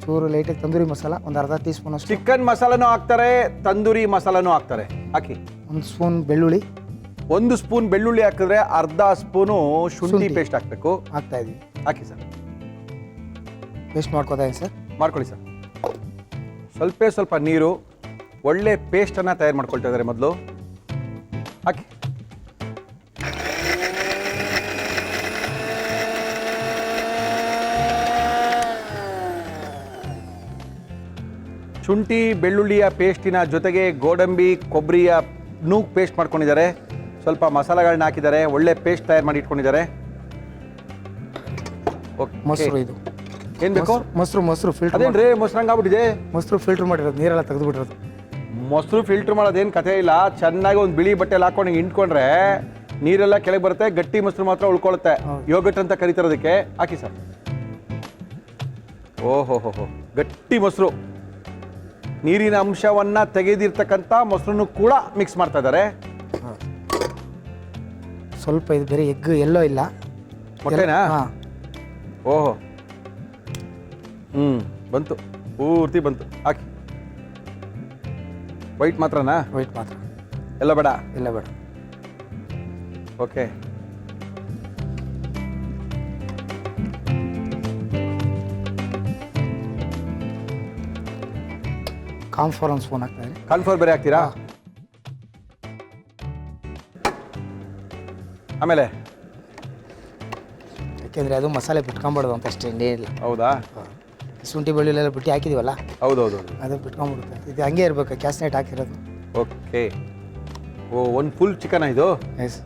ಚೂರು ಲೈಟಾಗಿ ತಂದೂರಿ ಮಸಾಲ, ಒಂದು ಅರ್ಧ ಟೀ ಸ್ಪೂನ್ ಅಷ್ಟು. ಚಿಕನ್ ಮಸಾಲನೂ ಹಾಕ್ತಾರೆ, ತಂದೂರಿ ಮಸಾಲನೂ ಹಾಕ್ತಾರೆ. ಹಾಕಿ. 1 ಸ್ಪೂನ್ ಬೆಳ್ಳುಳ್ಳಿ, 1 ಸ್ಪೂನ್ ಬೆಳ್ಳುಳ್ಳಿ ಹಾಕಿದ್ರೆ ಅರ್ಧ ಸ್ಪೂನು ಶುಂಠಿ ಪೇಸ್ಟ್ ಹಾಕಬೇಕು. ಹಾಕ್ತಾ ಇದ್ದೀವಿ. ಹಾಕಿ ಸರ್. ಪೇಸ್ಟ್ ಮಾಡ್ಕೋತಾ ಇದ್ದೀನಿ ಸರ್. ಮಾಡ್ಕೊಳ್ಳಿ ಸರ್. ಸ್ವಲ್ಪ ನೀರು, ಒಳ್ಳೆ ಪೇಸ್ಟನ್ನು ತಯಾರು ಮಾಡ್ಕೊಳ್ತಾ ಇದ್ದಾರೆ ಮೊದಲು. ಹಾಕಿ. ಶುಂಠಿ ಬೆಳ್ಳುಳ್ಳಿಯ ಪೇಸ್ಟಿನ ಜೊತೆಗೆ ಗೋಡಂಬಿ ಕೊಬ್ಬರಿಯ ಪೇಸ್ಟ್ ಮಾಡ್ಕೊಂಡಿದ್ದಾರೆ. ಸ್ವಲ್ಪ ಮಸಾಲೆಗಳನ್ನ ಹಾಕಿದ್ದಾರೆ. ಒಳ್ಳೆ ಪೇಸ್ಟ್ ತಯಾರು ಮಾಡಿ ಇಟ್ಕೊಂಡಿದ್ದಾರೆ. ಮೊಸರು, ಇದು ಏನು ಬೇಕು? ಮೊಸರು ಫಿಲ್ಟರ್. ಅದೇನ್ರಿ ಮೊಸರಂಗ ಆಗ್ಬಿಟ್ಟಿದೆ? ಮೊಸರು ಫಿಲ್ಟರ್ ಮಾಡಿರೋದು, ನೀರೆಲ್ಲ ತೆಗೆದುಬಿಟ್ಟಿರೋದು. ಮೊಸರು ಫಿಲ್ಟರ್ ಮಾಡೋದೇನು ಕಥೆ ಇಲ್ಲ. ಚೆನ್ನಾಗಿ ಒಂದು ಬಿಳಿ ಬಟ್ಟೆಲಿ ಹಾಕೊಂಡು ಹಿಂಗೆ ಇಂಟ್ಕೊಂಡ್ರೆ ನೀರೆಲ್ಲ ಕೆಳಗೆ ಬರುತ್ತೆ, ಗಟ್ಟಿ ಮೊಸರು ಮಾತ್ರ ಉಳ್ಕೊಳ್ಳುತ್ತೆ. ಯೋಗಟ್ ಅಂತ ಕರಿತಿರೋದಕ್ಕೆ. ಹಾಕಿ ಸರ್. ಓಹೋ, ಗಟ್ಟಿ ಮೊಸರು. ನೀರಿನ ಅಂಶವನ್ನ ತೆಗೆದಿರ್ತಕ್ಕಂಥ ಮೊಸರನ್ನು ಕೂಡ ಮಿಕ್ಸ್ ಮಾಡ್ತಾ ಇದ್ದಾರೆ. ಸ್ವಲ್ಪ ಇದು ಬೇರೆ ಎಗ್ ಎಲ್ಲೋ ಇಲ್ಲ, ಮೊಟ್ಟೆನಾ? ಓಹೋ, ಬಂತು, ಪೂರ್ತಿ ಬಂತು. ಹಾಕಿ. ವೈಟ್ ಮಾತ್ರನಾ? ವೈಟ್ ಮಾತ್ರ, ಎಲ್ಲ ಬೇಡ? ಎಲ್ಲ ಬೇಡ. ಓಕೆ. ಕಾರ್ನ್ಫ್ಲೋರ್ 1 ಸ್ಪೂನ್ ಹಾಕ್ತಾ ಇದ್ದೀನಿ. ಕಾರ್ನ್ಫ್ಲೋರ್ ಬೇರೆ ಹಾಕ್ತೀರಾ? ಆಮೇಲೆ ಯಾಕೆಂದರೆ ಅದು ಮಸಾಲೆ ಬಿಟ್ಕೊಂಬಿಡೋದು ಅಂತ ಅಷ್ಟೇ, ಏನಿಲ್ಲ. ಹೌದಾ? ಶುಂಠಿ ಬೆಳ್ಳುಳ್ಳಿ ಬಿಟ್ಟು ಹಾಕಿದೀವಲ್ಲ, ಹೌದೌದು, ಅದು ಬಿಟ್ಕೊಂಡ್ಬಿಡುತ್ತೆ. ಇದು ಹಂಗೆ ಇರಬೇಕು, ಕ್ಯಾಸ್ನೆಟ್ ಹಾಕಿರೋದು. ಓಕೆ. ಒಂದು ಫುಲ್ ಚಿಕನ್ ಇದು? ಎಸ್.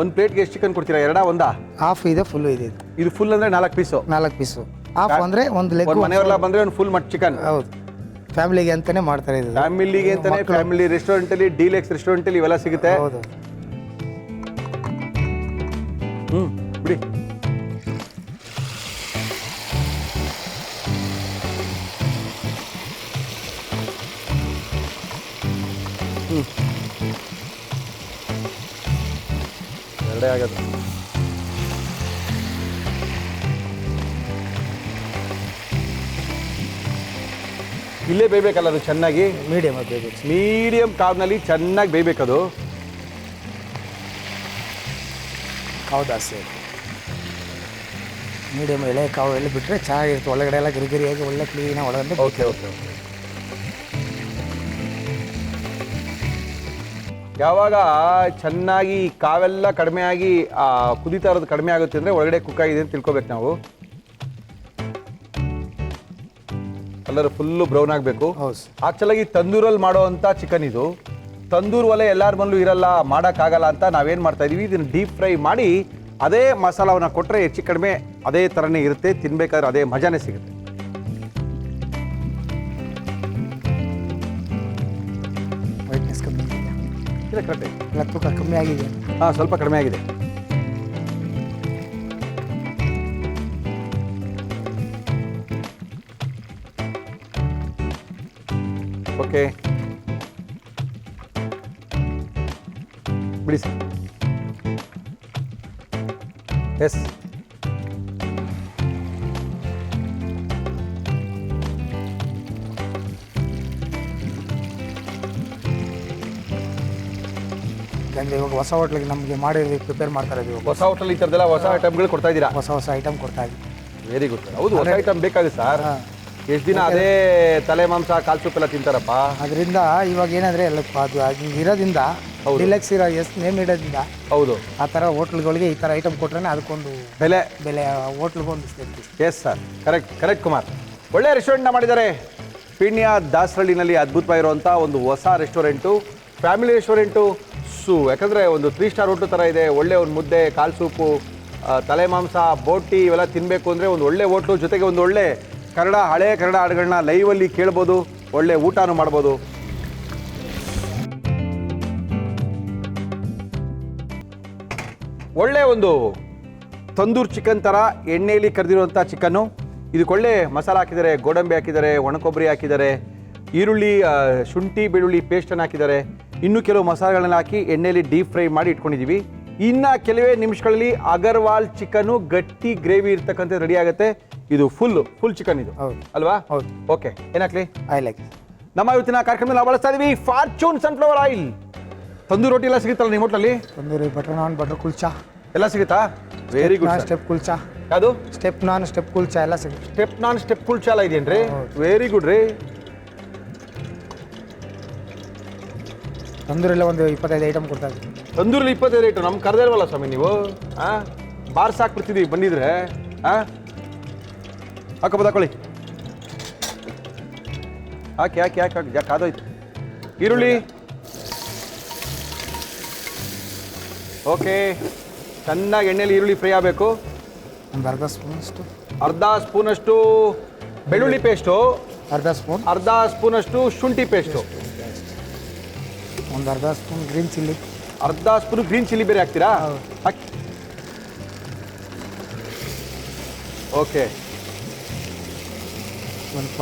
1 ಪ್ಲೇಟ್ಗೆ ಎಷ್ಟು ಚಿಕನ್ ಕೊಡ್ತೀರಾ? 2 1? ಹಾಫ್ ಇದೆ, ಫುಲ್ಲು ಇದೆ. ಇದು ಫುಲ್ ಅಂದರೆ 4 ಪೀಸು? 4 ಪೀಸು. ಹಾಫ್ ಅಂದರೆ ಒಂದು ಲೆಗ್. ಮನೆಯವರೆಲ್ಲ ಬಂದರೆ ಒಂದು ಫುಲ್ ಮಟ್ ಚಿಕನ್. ಹೌದು, ಫ್ಯಾಮಿಲಿಗೆ ಅಂತಾನೆ ಮಾಡ್ತಾರೆ ಇದು. ಫ್ಯಾಮಿಲಿಗೆ ಅಂತಾನೆ, ಫ್ಯಾಮಿಲಿ ರೆಸ್ಟೋರೆಂಟಲ್ಲಿ, ಡೀಲೆಕ್ಸ್ ರೆಸ್ಟೋರೆಂಟಲ್ಲಿ ಇವೆಲ್ಲ ಸಿಗುತ್ತೆ. ಹೌದು. ಬಿಡಿ. ಎರಡೇ ಆಗೋದು. ಇಲ್ಲೇ ಬೇಯ್ಬೇಕಲ್ಲ ಅದು ಚೆನ್ನಾಗಿ? ಮೀಡಿಯಮ್ ಅದು ಬೇಯಬೇಕು. ಮೀಡಿಯಂ ಕಾವ್ನಲ್ಲಿ ಚೆನ್ನಾಗಿ ಬೇಯ್ಬೇಕದು. ಕಾವು ಜಾಸ್ತಿ ಅದು. ಮೀಡಿಯಮ್ ಎಳೆ ಕಾವು ಎಳೆ ಬಿಟ್ಟರೆ ಚೆನ್ನಾಗಿರುತ್ತೆ. ಒಳಗಡೆ ಎಲ್ಲ ಗಿರಿಗಿರಿಯಾಗಿ ಒಳ್ಳೆ ಕ್ಲೀನಾಗಿ ಒಳಗಡೆ. ಓಕೆ. ಯಾವಾಗ ಚೆನ್ನಾಗಿ ಕಾವೆಲ್ಲ ಕಡಿಮೆ ಆಗಿ ಕುದೀತಾ ಇರೋದು ಕಡಿಮೆ ಆಗುತ್ತೆ ಅಂದರೆ ಒಳಗಡೆ ಕುಕ್ ಆಗಿದೆ ಅಂತ ತಿಳ್ಕೊಬೇಕು ನಾವು. ಕಲರ್ ಫುಲ್ಲು ಬ್ರೌನ್ ಆಗಬೇಕು. ಆಕ್ಚುಲಾಗಿ ತಂದೂರಲ್ಲಿ ಮಾಡೋವಂಥ ಚಿಕನ್ ಇದು. ತಂದೂರು ಒಲೆ ಎಲ್ಲರ ಮನೇಲೂ ಇರಲ್ಲ, ಮಾಡೋಕ್ಕಾಗಲ್ಲ ಅಂತ ನಾವೇನು ಮಾಡ್ತಾ ಇದೀವಿ, ಇದನ್ನು ಡೀಪ್ ಫ್ರೈ ಮಾಡಿ ಅದೇ ಮಸಾಲವನ್ನು ಕೊಟ್ಟರೆ ಹೆಚ್ಚು ಕಡಿಮೆ ಅದೇ ಥರನೇ ಇರುತ್ತೆ. ತಿನ್ಬೇಕಾದ್ರೆ ಅದೇ ಮಜಾನೇ ಸಿಗುತ್ತೆ. ವೈಟ್ನೆಸ್ ಕಮ್ಮಿ ಆಗಿದೆ. ಇಲ್ಲ, ಕರೆಕ್ಟ್. ಎಲ್ಲ ತೂಕ ಕಮ್ಮಿ ಆಗಿದೆ. ಹಾಂ, ಸ್ವಲ್ಪ ಕಡಿಮೆ ಆಗಿದೆ. ಓಕೆ. ಬಿಡಿ ಸರ್. ಎಸ್, ಯಾಕಂದರೆ ಇವಾಗ ಹೊಸ ಹೋಟ್ಲಿಗೆ ನಮಗೆ ಮಾಡಿ ಪ್ರಿಪೇರ್ ಮಾಡ್ತಾರೆ ಇವಾಗ ಹೊಸ ಹೋಟೆಲ್ ಈ ಥರದ್ದೆಲ್ಲ ಹೊಸ ಐಟಮ್ಗಳು ಕೊಡ್ತಾ ಇದ್ದೀರಾ? ಹೊಸ ಹೊಸ ಐಟಮ್ ಕೊಡ್ತಾ ಇದ್ದೀವಿ. Very good. ಹೌದು, ಹೊಸ ಐಟಮ್ ಬೇಕಾಗುತ್ತೆ ಸರ್. ಎಷ್ಟು ದಿನ ಅದೇ ತಲೆ ಮಾಂಸ ಕಾಲು ಸೂಪ್ ಎಲ್ಲ ತಿಂತಾರಪ್ಪ. ಅದರಿಂದ ಇವಾಗ ಏನಂದರೆ ಎಲ್ಲ ಅದು ಇರೋದ್ರಿಂದ ರಿಲ್ಯಾಕ್ಸ್ ಇರೋ ನೇಮ್ ಇಡೋದ್ರಿಂದ ಹೌದು, ಆ ಥರ ಹೋಟ್ಲ್ಗಳಿಗೆ ಈ ಥರ ಐಟಮ್ ಕೊಟ್ರೆ ಅದಕ್ಕೊಂದು ಬೆಲೆ ಹೋಟ್ಲಿಗೊಂದು ಇರ್ತೈತಿ. Yes sir, correct Kumar. ಒಳ್ಳೆ ರೆಸ್ಟೋರೆಂಟ್ನ ಮಾಡಿದ್ದಾರೆ. ಪೀಣ್ಯ ದಾಸರಳ್ಳಿನಲ್ಲಿ ಅದ್ಭುತವಾಗಿರುವಂಥ ಒಂದು ಹೊಸ ರೆಸ್ಟೋರೆಂಟು, ಫ್ಯಾಮಿಲಿ ರೆಸ್ಟೋರೆಂಟು. ಯಾಕಂದರೆ ಒಂದು 3 ಸ್ಟಾರ್ ಹೋಟ್ಲು ಥರ ಇದೆ. ಒಳ್ಳೆ ಒಂದು ಮುದ್ದೆ, ಕಾಲು ಸೂಪು, ತಲೆ ಮಾಂಸ, ಬೋಟಿ ಇವೆಲ್ಲ ತಿನ್ನಬೇಕು ಅಂದರೆ ಒಂದು ಒಳ್ಳೆ ಹೋಟ್ಲು, ಜೊತೆಗೆ ಒಂದು ಒಳ್ಳೆ ಹಳೆ ಕನ್ನಡ ಹಾಡುಗಳನ್ನ ಲೈವಲ್ಲಿ ಕೇಳ್ಬೋದು, ಒಳ್ಳೆ ಊಟನೂ ಮಾಡ್ಬೋದು. ಒಳ್ಳೆ ಒಂದು ತಂದೂರ್ ಚಿಕನ್ ಥರ ಎಣ್ಣೆಯಲ್ಲಿ ಕರೆದಿರುವಂಥ ಚಿಕನ್ನು. ಇದಕ್ಕೊಳ್ಳೆ ಮಸಾಲ ಹಾಕಿದ್ದಾರೆ, ಗೋಡಂಬಿ ಹಾಕಿದ್ದಾರೆ, ಒಣಕೊಬ್ಬರಿ ಹಾಕಿದ್ದಾರೆ, ಈರುಳ್ಳಿ, ಶುಂಠಿ ಬೆಳ್ಳುಳ್ಳಿ ಪೇಸ್ಟನ್ನು ಹಾಕಿದ್ದಾರೆ. ಇನ್ನೂ ಕೆಲವು ಮಸಾಲೆಗಳನ್ನ ಹಾಕಿ ಎಣ್ಣೆಯಲ್ಲಿ ಡೀಪ್ ಫ್ರೈ ಮಾಡಿ ಇಟ್ಕೊಂಡಿದ್ದೀವಿ. ಇನ್ನು ಕೆಲವೇ ನಿಮಿಷಗಳಲ್ಲಿ ಅಗರ್ವಾಲ್ ಚಿಕನ್ನು ಗಟ್ಟಿ ಗ್ರೇವಿ ಇರ್ತಕ್ಕಂಥ ರೆಡಿ ಆಗುತ್ತೆ. ಇದು ಫುಲ್ ಚಿಕನ್ ಇದು ಅಲ್ವಾ? ಹೌದು. ಓಕೆ, ಏನಾಗ್ಲಿ? I like. ನಮ್ಮ ಇವತ್ತಿನ ಕಾರ್ಯಕ್ರಮದಲ್ಲಿ ನಾವು ಬಳಸ್ತಾ ಇದೀವಿ Fortune sunflower oil. Tandoori roti ಎಲ್ಲ ಸಿಗುತ್ತಲ್ಲ ನಿಮ್ಮ ಹೋಟ್ಲಲ್ಲಿ? ತಂದೂರಿ, ಬಟರ್ ನಾನ್, ಬಟರ್ ಕುಲ್ಚಾ ಎಲ್ಲ ಸಿಗುತ್ತಾ? Very good. ಸ್ಟೆಪ್ ಕುಲ್ಚಾ, ಯಾವುದು? ಸ್ಟೆಪ್ ನಾನ್, ಸ್ಟೆಪ್ ಕುಲ್ಚಾ ಎಲ್ಲ ಸಿಗುತ್ತೆ. ಸ್ಟೆಪ್ ಕುಲ್ಚಾ ಎಲ್ಲ ಇದೆಯೇನ್ರಿ? ವೆರಿ ಗುಡ್ ರೀ. ತಂದೂರೆಲ್ಲ ಒಂದು 25 ಐಟಮ್ ಕೊಡ್ತಾ ಇದ್ದೀವಿ. ತಂದೂರಲ್ಲಿ 25 ರೇಟು. ನಮ್ಗೆ ಕರೆದೇ ಇಲ್ವಲ್ಲ ಸ್ವಾಮಿ ನೀವು? ಬಾರ್ಸ್ ಹಾಕ್ಬಿಡ್ತಿದ್ದೀವಿ ಬಂದಿದ್ರೆ. ಹಾಕೋಬೋದು, ಹಾಕೊಳ್ಳಿ. ಹಾಕಿ ಕಾದೋಯ್ತು. ಈರುಳ್ಳಿ, ಓಕೆ. ಚೆನ್ನಾಗಿ ಎಣ್ಣೆಯಲ್ಲಿ ಈರುಳ್ಳಿ ಫ್ರೈ ಆಗಬೇಕು. ಒಂದು ಅರ್ಧ ಸ್ಪೂನಷ್ಟು ಬೆಳ್ಳುಳ್ಳಿ ಪೇಸ್ಟು, ಅರ್ಧ ಸ್ಪೂನಷ್ಟು ಶುಂಠಿ ಪೇಸ್ಟು, ಒಂದು ಅರ್ಧ ಸ್ಪೂನ್ ಗ್ರೀನ್ ಚಿಲ್ಲಿ, ಅರ್ಧ ಸ್ಪೂನ್ ಗ್ರೀನ್ ಚಿಲ್ಲಿ ಬೇರೆ ಹಾಕ್ತೀರಾ? ಹಾಕಿ. ಓಕೆ.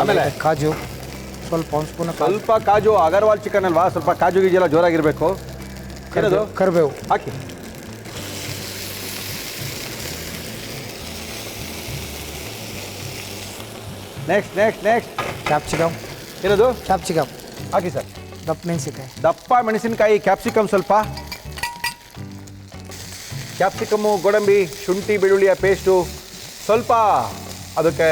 ಆಮೇಲೆ ಕಾಜು ಸ್ವಲ್ಪ, ಒಂದು ಸ್ಪೂನ್ ಸ್ವಲ್ಪ ಕಾಜು. ಅಗರ್ವಾಲ್ ಚಿಕನ್ ಅಲ್ವಾ, ಸ್ವಲ್ಪ ಕಾಜು ಗೀಜೆಲ್ಲ ಜೋರಾಗಿರಬೇಕು. ಏನದು? ಕರಿಬೇವು ಹಾಕಿ. Next capsicum. ಏನದು? ಕ್ಯಾಪ್ಸಿಕಮ್ ಹಾಕಿ ಸರ್. ದಪ್ಪ ಮೆಣಸಿಕಾಯಿ, ದಪ್ಪ ಮೆಣಸಿನಕಾಯಿ, ಕ್ಯಾಪ್ಸಿಕಮ್ ಸ್ವಲ್ಪ, ಕ್ಯಾಪ್ಸಿಕಮ್ಮು, ಗೋಡಂಬಿ, ಶುಂಠಿ ಬೆಳ್ಳುಳ್ಳಿಯ ಪೇಸ್ಟು, ಸ್ವಲ್ಪ ಅದಕ್ಕೆ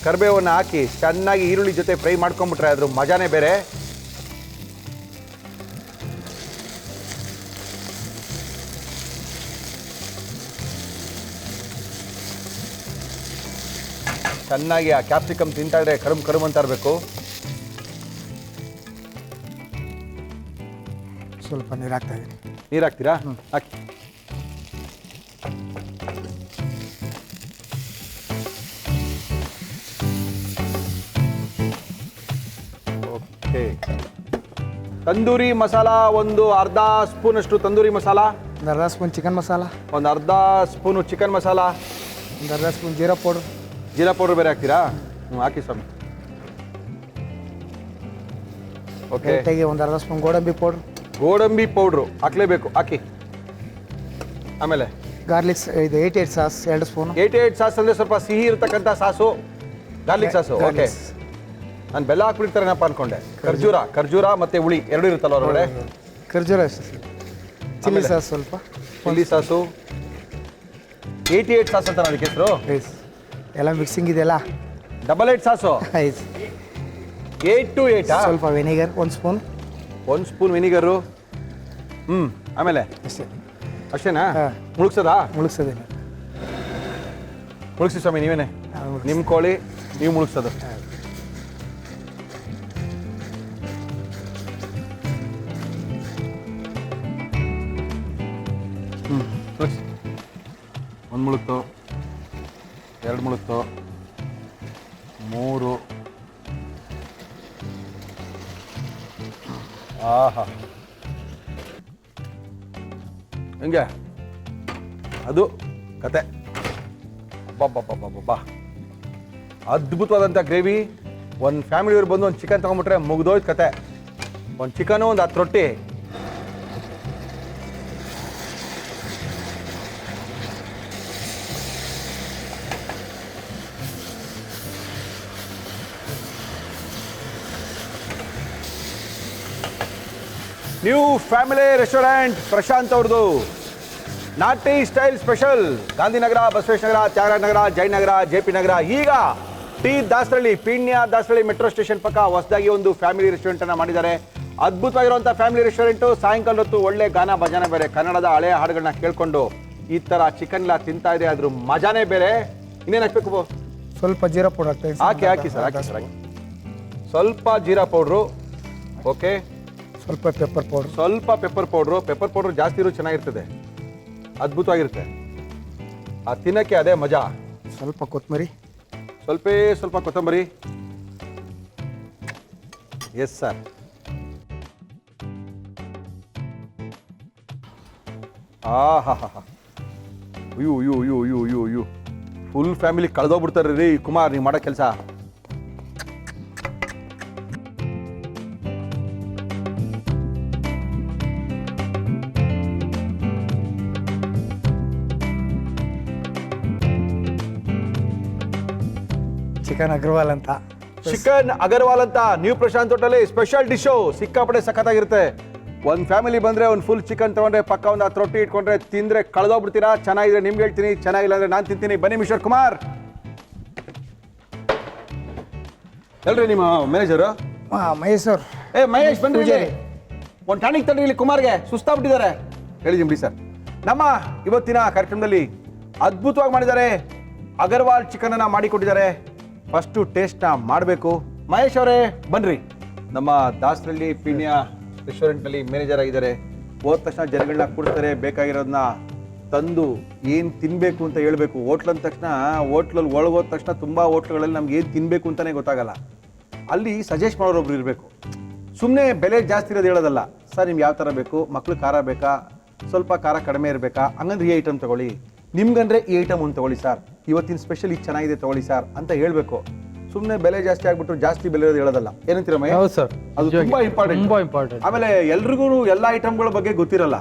ಕರಿಬೇವನ್ನು ಹಾಕಿ ಚೆನ್ನಾಗಿ ಈರುಳ್ಳಿ ಜೊತೆ ಫ್ರೈ ಮಾಡ್ಕೊಂಬಿಟ್ರೆ ಅದ್ರ ಮಜಾನೇ ಬೇರೆ. ಚೆನ್ನಾಗಿ ಆ ಕ್ಯಾಪ್ಸಿಕಮ್ ತಿಂತಾ ಇದ್ರೆ ಕರುಮ್ ಅಂತ ಇರಬೇಕು. ಸ್ವಲ್ಪ ನೀರು ಹಾಕ್ತಾ ಇದ್ದೀನಿ. ನೀರು ಹಾಕ್ತೀರಾ? ಹಾಕಿ. ಓಕೆ. ತಂದೂರಿ ಮಸಾಲ ಒಂದು ಅರ್ಧ ಸ್ಪೂನಷ್ಟು ತಂದೂರಿ ಮಸಾಲ, ಒಂದು ಅರ್ಧ ಸ್ಪೂನ್ ಚಿಕನ್ ಮಸಾಲ, ಒಂದು ಅರ್ಧ ಸ್ಪೂನು ಚಿಕನ್ ಮಸಾಲ, ಒಂದು ಅರ್ಧ spoon jeera powder. Jeera powder ಬೇರೆ ಹಾಕ್ತೀರಾ? ಹಾಕಿ ಸ್ವಾಮಿ. ಓಕೆ. ಒಂದು ಅರ್ಧ ಸ್ಪೂನ್ ಗೋಡಂಬಿ ಪೌಡ್ರ್. ಗೋಡಂಬಿ ಪೌಡ್ರು ಹಾಕ್ಲೇಬೇಕು, ಹಾಕಿ. ಆಮೇಲೆ ಗಾರ್ಲಿಕ್ಸ್, ಇದು 88 ಸಾಸ್ 2 ಸ್ಪೂನು. 88 ಸಾಸ್ ಅಂದರೆ ಸ್ವಲ್ಪ ಸಿಹಿ ಇರತಕ್ಕಂಥ ಸಾಸು, ಗಾರ್ಲಿಕ್ ಸಾಸು. ಓಕೆ. ನಾನು ಬೆಲ್ಲ ಹಾಕ್ಬಿಡ್ತಾರೇನಪ್ಪ ಅನ್ಕೊಂಡೆ. ಖರ್ಜೂರ ಮತ್ತು ಹುಳಿ ಎರಡು ಇರುತ್ತಲ್ಲ ಹೊರಗಡೆ. ಖರ್ಜೂರ ಅಷ್ಟೇ. ಚಿಲ್ಲಿ ಸಾಸ್ ಸ್ವಲ್ಪ, ಚಿಲ್ಲಿ ಸಾಸು. 88 ಸಾಸ್ ಅಂತ ಅದಕ್ಕೆ ಹೆಸರು. ಎಲ್ಲ ಮಿಕ್ಸಿಂಗ್ ಇದೆಯಲ್ಲ. 88 ಸಾಸು. 8 to 8. ಸ್ವಲ್ಪ ವೆನಿಗರ್ 1 ಸ್ಪೂನ್. 1 spoon vinegar. ಆಮೇಲೆ ಅಷ್ಟೇ. ಅಷ್ಟೇನಾ? ಮುಳುಗ್ಸೋದಾ? ಮುಳುಗ್ಸೋದೇ. ಮುಳುಗ್ಸಿ ಸ್ವಾಮಿ ನೀವೇನೆ. ನಿಮ್ಮ ಕೋಳಿ ನೀವು ಮುಳುಗ್ಸೋದು. ಮುಳುಗ್ಸಿ. 1 ಮುಳುಗ್ತು, 2 ಮುಳುಗ್ತು, 3. ಆಹಾ, ಹಿಂಗೆ ಅದು ಕತೆ. ಅಬ್ಬಬ್ಬಬ್ಬಬ್ಬಬ್ಬಾ, ಅದ್ಭುತವಾದಂಥ ಗ್ರೇವಿ. ಒಂದು ಫ್ಯಾಮಿಲಿಯವ್ರು ಬಂದು ಒಂದು ಚಿಕನ್ ತೊಗೊಂಬಿಟ್ರೆ ಮುಗ್ದೋಯ್ತು ಕತೆ. ಒಂದು ಚಿಕನು, ಒಂದು 10 ರೊಟ್ಟಿ. ನ್ಯೂ ಫ್ಯಾಮಿಲಿ ರೆಸ್ಟೋರೆಂಟ್ ಪ್ರಶಾಂತ್ ಅವ್ರದ್ದು ನಾಟಿ ಸ್ಟೈಲ್ ಸ್ಪೆಷಲ್. ಗಾಂಧಿನಗರ, ಬಸವೇಶ್ವರ, ತ್ಯಾಗರಾಜ ನಗರ, ಜಯನಗರ, JP ನಗರ, ಈಗ T Dasarahalli, Peenya Dasarahalli metro station ಪಕ್ಕ ಹೊಸದಾಗಿ ಒಂದು ಫ್ಯಾಮಿಲಿ ರೆಸ್ಟೋರೆಂಟ್ ಅನ್ನ ಮಾಡಿದ್ದಾರೆ. ಅದ್ಭುತವಾಗಿರುವಂಥ ಫ್ಯಾಮಿಲಿ ರೆಸ್ಟೋರೆಂಟು. ಸಾಯಂಕಾಲ ಹೊತ್ತು ಒಳ್ಳೆ ಗಾನ ಭಜನೆ ಬೇರೆ, ಕನ್ನಡದ ಹಳೆಯ ಹಾಡುಗಳನ್ನ ಕೇಳ್ಕೊಂಡು ಈ ಥರ ಚಿಕನ್ ಎಲ್ಲ ತಿಂತಾ ಇದೆ, ಅದ್ರ ಮಜಾನೇ ಬೇರೆ. ಇನ್ನೇನು ಹಾಕ್ಬೇಕು? ಸ್ವಲ್ಪ ಜೀರಾ ಪೌಡರ್ ಹಾಕ್ತಾ ಹಾಕಿ ಸರ್, ಹಾಕಿ. ಸ್ವಲ್ಪ ಜೀರಾ ಪೌಡ್ರು, ಓಕೆ. ಸ್ವಲ್ಪ ಪೆಪ್ಪರ್ ಪೌಡರ್, ಸ್ವಲ್ಪ ಪೆಪ್ಪರ್ ಪೌಡ್ರು ಜಾಸ್ತಿ ಇರೋ ಚೆನ್ನಾಗಿರ್ತದೆ, ಅದ್ಭುತವಾಗಿರುತ್ತೆ. ಆ ತಿನ್ನಕ್ಕೆ ಅದೇ ಮಜಾ. ಸ್ವಲ್ಪ ಕೊತ್ತಂಬರಿ, ಸ್ವಲ್ಪ ಕೊತ್ತಂಬರಿ. Yes sir. ಹಾ ಅಯ್ಯೋ ಫುಲ್ ಫ್ಯಾಮಿಲಿ ಕಳೆದೋಗ್ಬಿಡ್ತಾರೆ ರೀ ಕುಮಾರ್, ನೀವು ಮಾಡೋ ಕೆಲಸ. ಚಿಕನ್ ಅಗ್ರವಾಲ್ ಅಂತ. ಚಿಕನ್ ಅಗರ್ವಾಲ್ ಅಂತ new Prashanth hotel special dish. ಸಿಕ್ಕಾಪಟ್ಟೆ ಸಖತ್ತಾಗಿರುತ್ತೆ. ಒಂದು ಫ್ಯಾಮಿಲಿ ಬಂದರೆ ಒಂದು ಫುಲ್ ಚಿಕನ್ ತೊಗೊಂಡ್ರೆ, ಪಕ್ಕ ಒಂದು 10 ರೊಟ್ಟಿ ಇಟ್ಕೊಂಡ್ರೆ ತಿಂದರೆ ಕಳೆದೋಗ್ಬಿಡ್ತೀರಾ. ಚೆನ್ನಾಗಿದ್ರೆ ನಿಮ್ಗೆ ಹೇಳ್ತೀನಿ, ಚೆನ್ನಾಗಿಲ್ಲ ಅಂದರೆ ನಾನು ತಿಂತೀನಿ. ಬನ್ನಿ ಮಿಸ್ಟರ್ ಕುಮಾರ್. ಎಲ್ರಿ ನಿಮ್ಮ ಮ್ಯಾನೇಜರು? ಮೈಸೂರು. ಮಹೇಶ್ ಬನ್ರಿ. ಒಂದು ಟಾನಿಕ್ ತಡ್ರಿ ಇಲ್ಲಿ ಕುಮಾರ್ಗೆ, ಸುಸ್ತಾಗ್ಬಿಟ್ಟಿದ್ದಾರೆ. ಹೇಳಿದ್ದೀನಿ ಬಿಡಿ ಸರ್. ನಮ್ಮ ಇವತ್ತಿನ ಕಾರ್ಯಕ್ರಮದಲ್ಲಿ ಅದ್ಭುತವಾಗಿ ಮಾಡಿದ್ದಾರೆ. ಅಗರ್ವಾಲ್ ಚಿಕನ್ ಅನ್ನ ಮಾಡಿಕೊಟ್ಟಿದ್ದಾರೆ. ಫಸ್ಟು ಟೇಸ್ಟ್ನ ಮಾಡಬೇಕು. ಮಹೇಶ್ ಅವರೇ ಬನ್ರಿ. ನಮ್ಮ ದಾಸರಳ್ಳಿ ಪೀಣ್ಯ ರೆಸ್ಟೋರೆಂಟ್ನಲ್ಲಿ ಮ್ಯಾನೇಜರ್ ಆಗಿದ್ದಾರೆ. ಹೋದ ತಕ್ಷಣ ಜನಗಳನ್ನ ಕೂಡಿಸ್ತಾರೆ, ಬೇಕಾಗಿರೋದನ್ನ ತಂದು ಏನು ತಿನ್ನಬೇಕು ಅಂತ ಹೇಳಬೇಕು. ಹೋಟ್ಲ್ ಅಂದ ತಕ್ಷಣ, ಹೋಟ್ಲಲ್ಲಿ ಒಳಗೋದ ತಕ್ಷಣ ತುಂಬ ಹೋಟ್ಲುಗಳಲ್ಲಿ ನಮ್ಗೆ ಏನು ತಿನ್ನಬೇಕು ಅಂತಲೇ ಗೊತ್ತಾಗಲ್ಲ. ಅಲ್ಲಿ ಸಜೆಸ್ಟ್ ಮಾಡೋರೊಬ್ರು ಇರಬೇಕು. ಸುಮ್ಮನೆ ಬೆಲೆ ಜಾಸ್ತಿ ಇರೋದು ಹೇಳೋದಲ್ಲ. ಸರ್ ನಿಮ್ಗೆ ಯಾವ ಥರ ಬೇಕು, ಮಕ್ಳು ಖಾರ ಬೇಕಾ, ಸ್ವಲ್ಪ ಖಾರ ಕಡಿಮೆ ಇರಬೇಕಾ, ಹಂಗಂದ್ರೆ ಈ ಐಟಮ್ ತೊಗೊಳ್ಳಿ, ನಿಮ್ಗಂದ್ರೆ ಈ ಐಟಮ್ ಒಂದು ತೊಗೊಳ್ಳಿ ಸರ್, ಇವತ್ತಿನ ಸ್ಪೆಷಲ್ ಇದು ಚೆನ್ನಾಗಿದೆ ತೊಗೊಳ್ಳಿ ಸರ್ ಅಂತ ಹೇಳಬೇಕು. ಸುಮ್ಮನೆ ಬೆಲೆ ಜಾಸ್ತಿ ಆಗ್ಬಿಟ್ಟು ಜಾಸ್ತಿ ಬೆಲೆ ಇರೋದು ಹೇಳೋದಲ್ಲ. ಏನಂತೀರ ಮೈ? ಹೌದು ಸರ್, ಅದು ತುಂಬಾ ಇಂಪಾರ್ಟೆಂಟ್. ಆಮೇಲೆ ಎಲ್ರಿಗೂ ಎಲ್ಲ ಐಟಮ್ಗಳ ಬಗ್ಗೆ ಗೊತ್ತಿರಲ್ಲ.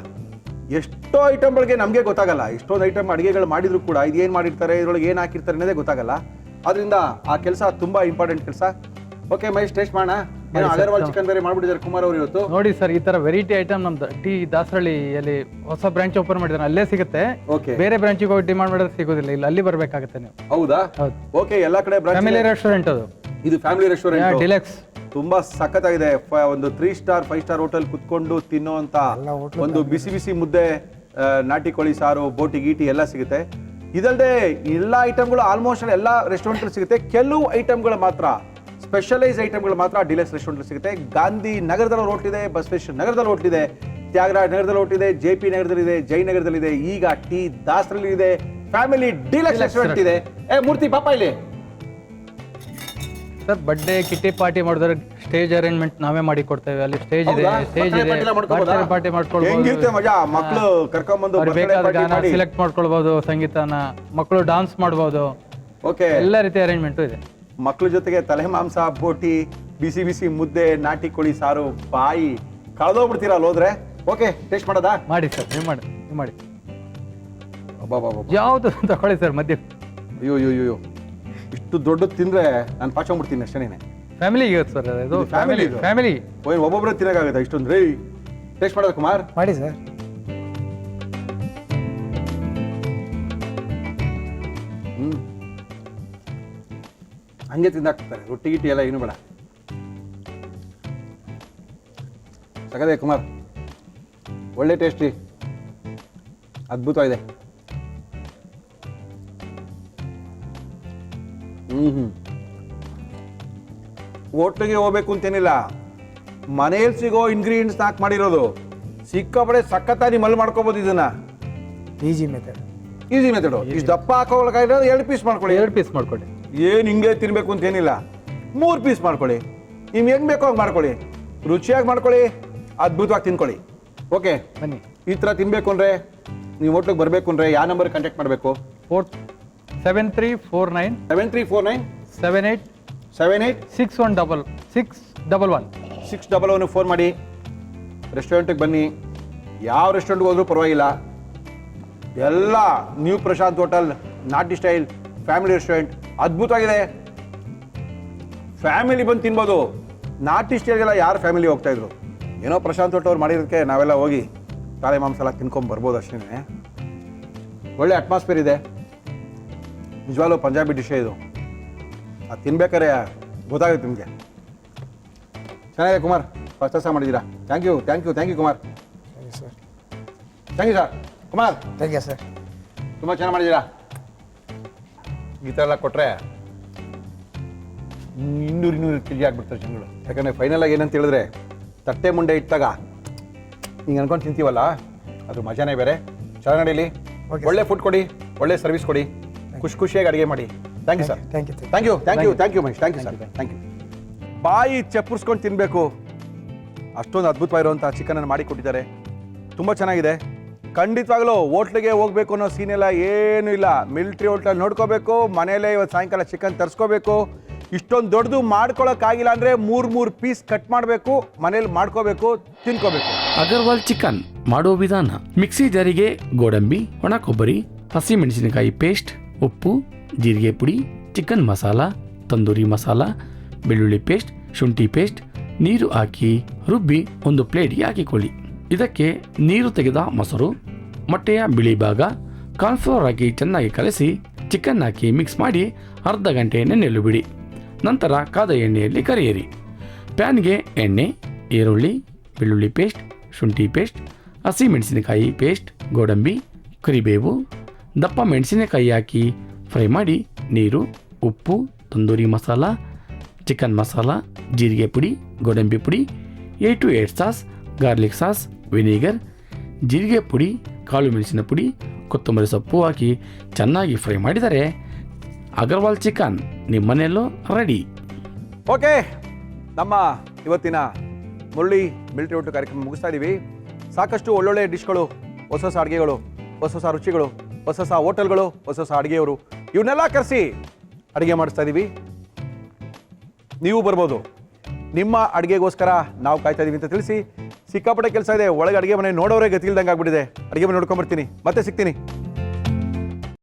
ಎಷ್ಟೋ ಐಟಮ್ಗಳಿಗೆ ನಮಗೆ ಗೊತ್ತಾಗಲ್ಲ. ಎಷ್ಟೊಂದು ಐಟಮ್ ಅಡುಗೆಗಳು ಮಾಡಿದ್ರು ಕೂಡ ಇದೇನು ಮಾಡಿರ್ತಾರೆ, ಇದ್ರೊಳಗೆ ಏನು ಹಾಕಿರ್ತಾರೆ ಅನ್ನೋದೇ ಗೊತ್ತಾಗಲ್ಲ. ಅದರಿಂದ ಆ ಕೆಲಸ ತುಂಬಾ ಇಂಪಾರ್ಟೆಂಟ್ ಕೆಲಸ. ಓಕೆ ಮಹೇಶ್, ಟೇಸ್ಟ್ ಮಾಡೋಣ. ಅಗರ್ವಾಲ್ ಚಿಕನ್ ಬೇರೆ ಮಾಡ್ಬಿಟ್ಟಿದ್ದಾರೆ ಕುಮಾರ್ ಅವರು ಇವತ್ತು. ನೋಡಿ ಸರ್, ಈ ತರ ವೆರೈಟಿ ಐಟಮ್ ನಮ್ದು ಟಿ ದಾಸರಳ್ಳಿಯಲ್ಲಿ ಹೊಸ ಬ್ರಾಂಚ್ ಓಪನ್ ಮಾಡಿದ್ದಾರೆ, ಅಲ್ಲೇ ಸಿಗುತ್ತೆ. ಓಕೆ. ಬೇರೆ ಬ್ರಾಂಚಿಗೆ ಹೋಗಿ ಡಿಮಾಂಡ್ ಮಾಡೋದು ಸಿಗೋದಿಲ್ಲ, ಇಲ್ಲ ಅಲ್ಲಿ ಬರ್ಬೇಕಾಗುತ್ತೆ ನೀವು. ಹೌದಾ? ಓಕೆ. ಎಲ್ಲ ಕಡೆ ಫ್ಯಾಮಿಲಿ ರೆಸ್ಟೋರೆಂಟ್ ಅದು. ಇದು ಫ್ಯಾಮಿಲಿ ರೆಸ್ಟೋರೆಂಟ್ ಡಿಲೆಕ್ಸ್. ತುಂಬಾ ಸಖತ್ತಾಗಿದೆ. ಒಂದು 3 ಸ್ಟಾರ್ 5 ಸ್ಟಾರ್ ಹೋಟೆಲ್ ಕುತ್ಕೊಂಡು ತಿನ್ನೋಂತ ಒಂದು ಬಿಸಿ ಬಿಸಿ ಮುದ್ದೆ, ನಾಟಿ ಕೋಳಿ ಸಾರು, ಬೋಟಿ ಗೀಟಿ ಎಲ್ಲ ಸಿಗುತ್ತೆ. ಇದಲ್ಲದೆ ಎಲ್ಲ ಐಟಮ್ಗಳು ಆಲ್ಮೋಸ್ಟ್ ಎಲ್ಲ ರೆಸ್ಟೋರೆಂಟ್ ಸಿಗುತ್ತೆ. ಕೆಲವು ಐಟಮ್ಗಳು ಮಾತ್ರ, ಸ್ಪೆಷಲೈಸ್ ಐಟಮ್ಗಳು ಮಾತ್ರ ಡಿಲೆಕ್ಸ್ ರೆಸ್ಟೋರೆಂಟ್ ಸಿಗುತ್ತೆ. ಗಾಂಧಿ ನಗರದಲ್ಲಿ ಹೋಟ್ಲ್ ಇದೆ, ಬಸವೇಶ್ವರ ನಗರದಲ್ಲಿ ಹೋಟ್ಲ್ ಇದೆ, ತ್ಯಾಗರಾಜ ನಗರದಲ್ಲಿ ಹೋಟ್ಲ್ ಇದೆ, JP ನಗರದಲ್ಲಿದೆ, ಜಯನಗರದಲ್ಲಿದೆ, ಈಗ ಟಿ ದಾಸರಲ್ಲಿ ಇದೆ. ಫ್ಯಾಮಿಲಿ ಡಿಲೆಕ್ಸ್ ರೆಸ್ಟೋರೆಂಟ್ ಇದೆ. ಮೂರ್ತಿ ಪಾಪ ಇಲ್ಲಿ ಸರ್, ಬರ್ಡೇ ಕಿಟ್ಟಿ ಪಾರ್ಟಿ ಮಾಡಿದ್ರೆ ಸ್ಟೇಜ್ ಅರೇಂಜ್ಮೆಂಟ್ ನಾವೇ ಮಾಡಿ ಕೊಡ್ತೇವೆ. ಅಲ್ಲಿ ಸ್ಟೇಜ್ ಇದೆ, ಸ್ಟೇಜ್ ಇದೆ, ಪಾರ್ಟಿ ಮಾಡ್ಕೊಳ್ಬಹುದು. ಮಜಾ. ಮಕ್ಕಳು ಕರ್ಕೊಂಡ್ಬಂದು ಬೇಕಾದ ಗಾನ ಸೆಲೆಕ್ಟ್ ಮಾಡ್ಕೊಳ್ಬಹುದು, ಸಂಗೀತನ, ಮಕ್ಕಳು ಡಾನ್ಸ್ ಮಾಡಬಹುದು. ಓಕೆ. ಎಲ್ಲ ರೀತಿಯ ಅರೇಂಜ್ಮೆಂಟ್ ಇದೆ. ಮಕ್ಕಳ ಜೊತೆಗೆ ತಲೆ ಮಾಂಸ, ಬೋಟಿ, ಬಿಸಿ ಬಿಸಿ ಮುದ್ದೆ, ನಾಟಿ ಕೋಳಿ ಸಾರು, ಬಾಯಿ ಕಳೆದೋಗ್ಬಿಡ್ತೀರಾ ಅಲ್ಲಿ ಹೋದ್ರೆ. ಓಕೆ, ಟೇಸ್ಟ್ ಮಾಡೋದಾ? ಮಾಡಿ ಸರ್, ನೀವು ಮಾಡಿ. ಯಾವುದು ತಗೊಳ್ಳಿ ಸರ್. ಮಧ್ಯ ಅಯ್ಯೋ ಇಷ್ಟು ದೊಡ್ಡದು ತಿಂದ್ರೆ ನಾನು ಪಾಚೋಗ್ಬಿಡ್ತೀನಿ ಅಷ್ಟೇನೆ. ಫ್ಯಾಮಿಲಿಗೆ ಸರ್, ಅದು ಫ್ಯಾಮಿಲಿ. ಒಬ್ಬೊಬ್ಬರೇ ತಿನ್ನಕ್ಕಾಗತ್ತಾ ಇಷ್ಟೊಂದು? ರೀ ಟೇಸ್ಟ್ ಮಾಡೋದು ಕುಮಾರ್? ಮಾಡಿ ಸರ್. ಹಂಗೆ ತಿಂದಾಕ್ತಾರೆ, ರೊಟ್ಟಿ ಗಿಟ್ಟಿ ಎಲ್ಲ ಏನು ಬೇಡ. ಸಗದೆ ಕುಮಾರ್, ಒಳ್ಳೆ ಟೇಸ್ಟಿ, ಅದ್ಭುತವಾಗಿದೆ. ಹೋಟ್ಲಿಗೆ ಹೋಗ್ಬೇಕು ಅಂತೇನಿಲ್ಲ, ಮನೇಲಿ ಸಿಗೋ ಇಂಗ್ರೀಡಿಯೆಂಟ್ಸ್ ಹಾಕಿ ಮಾಡಿರೋದು. ಸಿಕ್ಕಾಪಡೆ ಸಖತ್ತಾಗಿ ಮಲ್ ಮಾಡ್ಕೋಬೋದು ಇದನ್ನ. Easy method. ಇಷ್ಟು ದಪ್ಪ ಹಾಕೋಬೇಕಾಗಿರೋ 2 ಪೀಸ್ ಮಾಡ್ಕೊಳ್ಳಿ. 2 ಪೀಸ್ ಮಾಡ್ಕೊಳ್ಳಿ. ಏನು ಹಿಂಗೆ ತಿನ್ಬೇಕು ಅಂತ ಏನಿಲ್ಲ, 3 ಪೀಸ್ ಮಾಡ್ಕೊಳ್ಳಿ. ನಿಮ್ಗೆ ಹೆಂಗ್ ಬೇಕೋ ಹಂಗೆ ಮಾಡ್ಕೊಳ್ಳಿ, ರುಚಿಯಾಗಿ ಮಾಡ್ಕೊಳ್ಳಿ, ಅದ್ಭುತವಾಗಿ ತಿನ್ಕೊಳ್ಳಿ. ಓಕೆ ಬನ್ನಿ. ಈ ಥರ ತಿನ್ಬೇಕು ಅಂದರೆ, ನೀವು ಹೋಟ್ಲಿಗೆ ಬರಬೇಕು ಅಂದರೆ ಯಾವ ನಂಬರ್ ಕಾಂಟ್ಯಾಕ್ಟ್ ಮಾಡಬೇಕು? 7349 7349 78 78 611 611 ಫೋನ್ ಮಾಡಿ. ರೆಸ್ಟೋರೆಂಟಿಗೆ ಬನ್ನಿ. ಯಾವ ರೆಸ್ಟೋರೆಂಟ್ಗೆ ಹೋದ್ರೂ ಪರವಾಗಿಲ್ಲ. ಎಲ್ಲ ನ್ಯೂ ಪ್ರಶಾಂತ್ ಹೋಟೆಲ್, ನಾಟಿ ಸ್ಟೈಲ್ ಫ್ಯಾಮಿಲಿ ರೆಸ್ಟೋರೆಂಟ್ ಅದ್ಭುತವಾಗಿದೆ. ಫ್ಯಾಮಿಲಿ ಬಂದು ತಿನ್ಬೋದು. ನಾಟಿ ಸ್ಟೈಲ್ಗೆಲ್ಲ ಯಾರು ಫ್ಯಾಮಿಲಿ ಹೋಗ್ತಾ ಇದ್ರು? ಏನೋ ಪ್ರಶಾಂತ್ ಹೊಟ್ಟು ಅವ್ರು ಮಾಡಿರೋದಕ್ಕೆ ನಾವೆಲ್ಲ ಹೋಗಿ ಕಾಳೆ ಮಾಂಸ ಎಲ್ಲ ತಿನ್ಕೊಂಡು ಬರ್ಬೋದು ಅಷ್ಟೇ. ಒಳ್ಳೆ ಅಟ್ಮಾಸ್ಫಿಯರ್ ಇದೆ, ನಿಜವಾಗ್ಲೂ ಪಂಜಾಬಿ ಡಿಶೇ ಇದು. ಅದು ತಿನ್ಬೇಕಾರೆ ಗೊತ್ತಾಗುತ್ತೆ ನಿಮಗೆ. ಚೆನ್ನಾಗಿದೆ ಕುಮಾರ್, ಫಸ್ಟ್ ಕೆಲಸ ಮಾಡಿದ್ದೀರಾ. Thank you Kumar. Sir thank you sir. Kumar thank you sir. ತುಂಬ ಚೆನ್ನಾಗಿ ಮಾಡಿದ್ದೀರಾ. ಈ ಥರ ಎಲ್ಲ ಕೊಟ್ಟರೆ 200 ಕೆ ಜಿ ಆಗ್ಬಿಡ್ತಾರೆ ಜನಗಳು. ಯಾಕಂದರೆ ಫೈನಲಾಗಿ ಏನಂತ ಹೇಳಿದ್ರೆ ತಟ್ಟೆ ಮುಂಡೆ ಇಟ್ಟಾಗ ಹಿಂಗೆ ಅನ್ಕೊಂಡು ತಿಂತೀವಲ್ಲ, ಅದು ಮಜಾನೇ ಬೇರೆ. ಚೆನ್ನಾಗಿ ನಡೀಲಿ, ಒಳ್ಳೆ ಫುಡ್ ಕೊಡಿ, ಒಳ್ಳೆ ಸರ್ವಿಸ್ ಕೊಡಿ, ಖುಷಿಯಾಗಿ ಅಡುಗೆ ಮಾಡಿ. Thank you sir. Thank you Mahesh. Thank you sir. Thank you. ಬಾಯಿ ಚಪ್ಪರ್ಸ್ಕೊಂಡು ತಿನ್ನಬೇಕು, ಅಷ್ಟೊಂದು ಅದ್ಭುತವಾಗಿರುವಂಥ ಚಿಕನನ್ನು ಮಾಡಿ ಕೊಟ್ಟಿದ್ದಾರೆ. ತುಂಬ ಚೆನ್ನಾಗಿದೆ. ಖಂಡಿತವಾಗ್ಲೂ ಹೋಟ್ಲಿಗೆ ಹೋಗ್ಬೇಕು ಅನ್ನೋ ಸೀನ್ ಎಲ್ಲ ಏನೂ ಇಲ್ಲ. ಮಿಲ್ಟ್ರಿ ಹೋಟ್ಲಲ್ಲಿ ನೋಡ್ಕೋಬೇಕು, ಮನೆಯಲ್ಲೇ ಇವತ್ತು ಸಾಯಂಕಾಲ ಚಿಕನ್ ತರಿಸ್ಕೋಬೇಕು. ಇಷ್ಟೊಂದು ದೊಡ್ಡದು ಮಾಡ್ಕೊಳ್ಳೋಕ್ಕಾಗಿಲ್ಲ ಅಂದರೆ 3 ಪೀಸ್ ಕಟ್ ಮಾಡಬೇಕು, ಮನೇಲಿ ಮಾಡ್ಕೋಬೇಕು, ತಿನ್ಕೋಬೇಕು. ಅಗರ್ವಾಲ್ ಚಿಕನ್ ಮಾಡುವ ವಿಧಾನ: ಮಿಕ್ಸಿ ಜಾರಿಗೆ ಗೋಡಂಬಿ, ಒಣ ಕೊಬ್ಬರಿ, ಹಸಿಮೆಣಸಿನಕಾಯಿ ಪೇಸ್ಟ್, ಉಪ್ಪು, ಜೀರಿಗೆ ಪುಡಿ, ಚಿಕನ್ ಮಸಾಲ, ತಂದೂರಿ ಮಸಾಲ, ಬೆಳ್ಳುಳ್ಳಿ ಪೇಸ್ಟ್, ಶುಂಠಿ ಪೇಸ್ಟ್, ನೀರು ಹಾಕಿ ರುಬ್ಬಿ ಒಂದು ಪ್ಲೇಟ್ಗೆ ಹಾಕಿಕೊಳ್ಳಿ. ಇದಕ್ಕೆ ನೀರು ತೆಗೆದ ಮೊಸರು, ಮೊಟ್ಟೆಯ ಬಿಳಿ ಭಾಗ, ಕಾರ್ನ್ಫ್ಲೋರ್ ಹಾಕಿ ಚೆನ್ನಾಗಿ ಕಲಸಿ ಚಿಕನ್ ಹಾಕಿ ಮಿಕ್ಸ್ ಮಾಡಿ ಅರ್ಧ ಗಂಟೆ ನೆನೆಯಲು ಬಿಡಿ. ನಂತರ ಕಾದ ಎಣ್ಣೆಯಲ್ಲಿ ಕರಿಯಿರಿ. ಪ್ಯಾನ್ಗೆ ಎಣ್ಣೆ, ಈರುಳ್ಳಿ, ಬೆಳ್ಳುಳ್ಳಿ ಪೇಸ್ಟ್, ಶುಂಠಿ ಪೇಸ್ಟ್, ಹಸಿಮೆಣಸಿನಕಾಯಿ ಪೇಸ್ಟ್, ಗೋಡಂಬಿ, ಕರಿಬೇವು, ದಪ್ಪ ಮೆಣಸಿನಕಾಯಿ ಹಾಕಿ ಫ್ರೈ ಮಾಡಿ ನೀರು, ಉಪ್ಪು, ತಂದೂರಿ ಮಸಾಲ, ಚಿಕನ್ ಮಸಾಲ, ಜೀರಿಗೆ ಪುಡಿ, ಗೋಡಂಬಿ ಪುಡಿ, 8 to 8 sauce, garlic sauce, vinegar, ಜೀರಿಗೆ ಪುಡಿ, ಕಾಳು ಮೆಣಸಿನ ಪುಡಿ, ಕೊತ್ತಂಬರಿ ಸೊಪ್ಪು ಹಾಕಿ ಚೆನ್ನಾಗಿ ಫ್ರೈ ಮಾಡಿದರೆ ಅಗರ್ವಾಲ್ ಚಿಕನ್ ನಿಮ್ಮನೆಯಲ್ಲೂ ರೆಡಿ. ಓಕೆ, ನಮ್ಮ ಇವತ್ತಿನ ಮುರಳಿ ಮಿಲ್ಟ್ರಿ ಊಟ ಕಾರ್ಯಕ್ರಮ ಮುಗಿಸ್ತಾ ಇದ್ದೀವಿ. ಸಾಕಷ್ಟು ಒಳ್ಳೊಳ್ಳೆ ಡಿಶ್ಗಳು, ಹೊಸ ಅಡುಗೆಗಳು, ಹೊಸ ರುಚಿಗಳು, ಹೊಸ ಹೋಟೆಲ್ಗಳು, ಹೊಸ ಅಡುಗೆಯವರು, ಇವನ್ನೆಲ್ಲ ಕರೆಸಿ ಅಡುಗೆ ಮಾಡಿಸ್ತಾ ಇದ್ದೀವಿ. ನೀವು ಬರ್ಬೋದು. ನಿಮ್ಮ ಅಡುಗೆಗೋಸ್ಕರ ನಾವು ಕಾಯ್ತಾ ಇದೀವಿ ಅಂತ ತಿಳಿಸಿ. ಸಿಕ್ಕಾಪಟ್ಟೆ ಕೆಲಸ ಇದೆ, ಒಳಗೆ ಅಡುಗೆ ಮನೆ ನೋಡೋರೇ ಗತಿ ಇಲ್ದಂಗೆ ಆಗ್ಬಿಟ್ಟಿದೆ. ಅಡುಗೆ ಮನೆ ನೋಡ್ಕೊಂಬರ್ತೀನಿ, ಮತ್ತೆ ಸಿಗ್ತೀನಿ.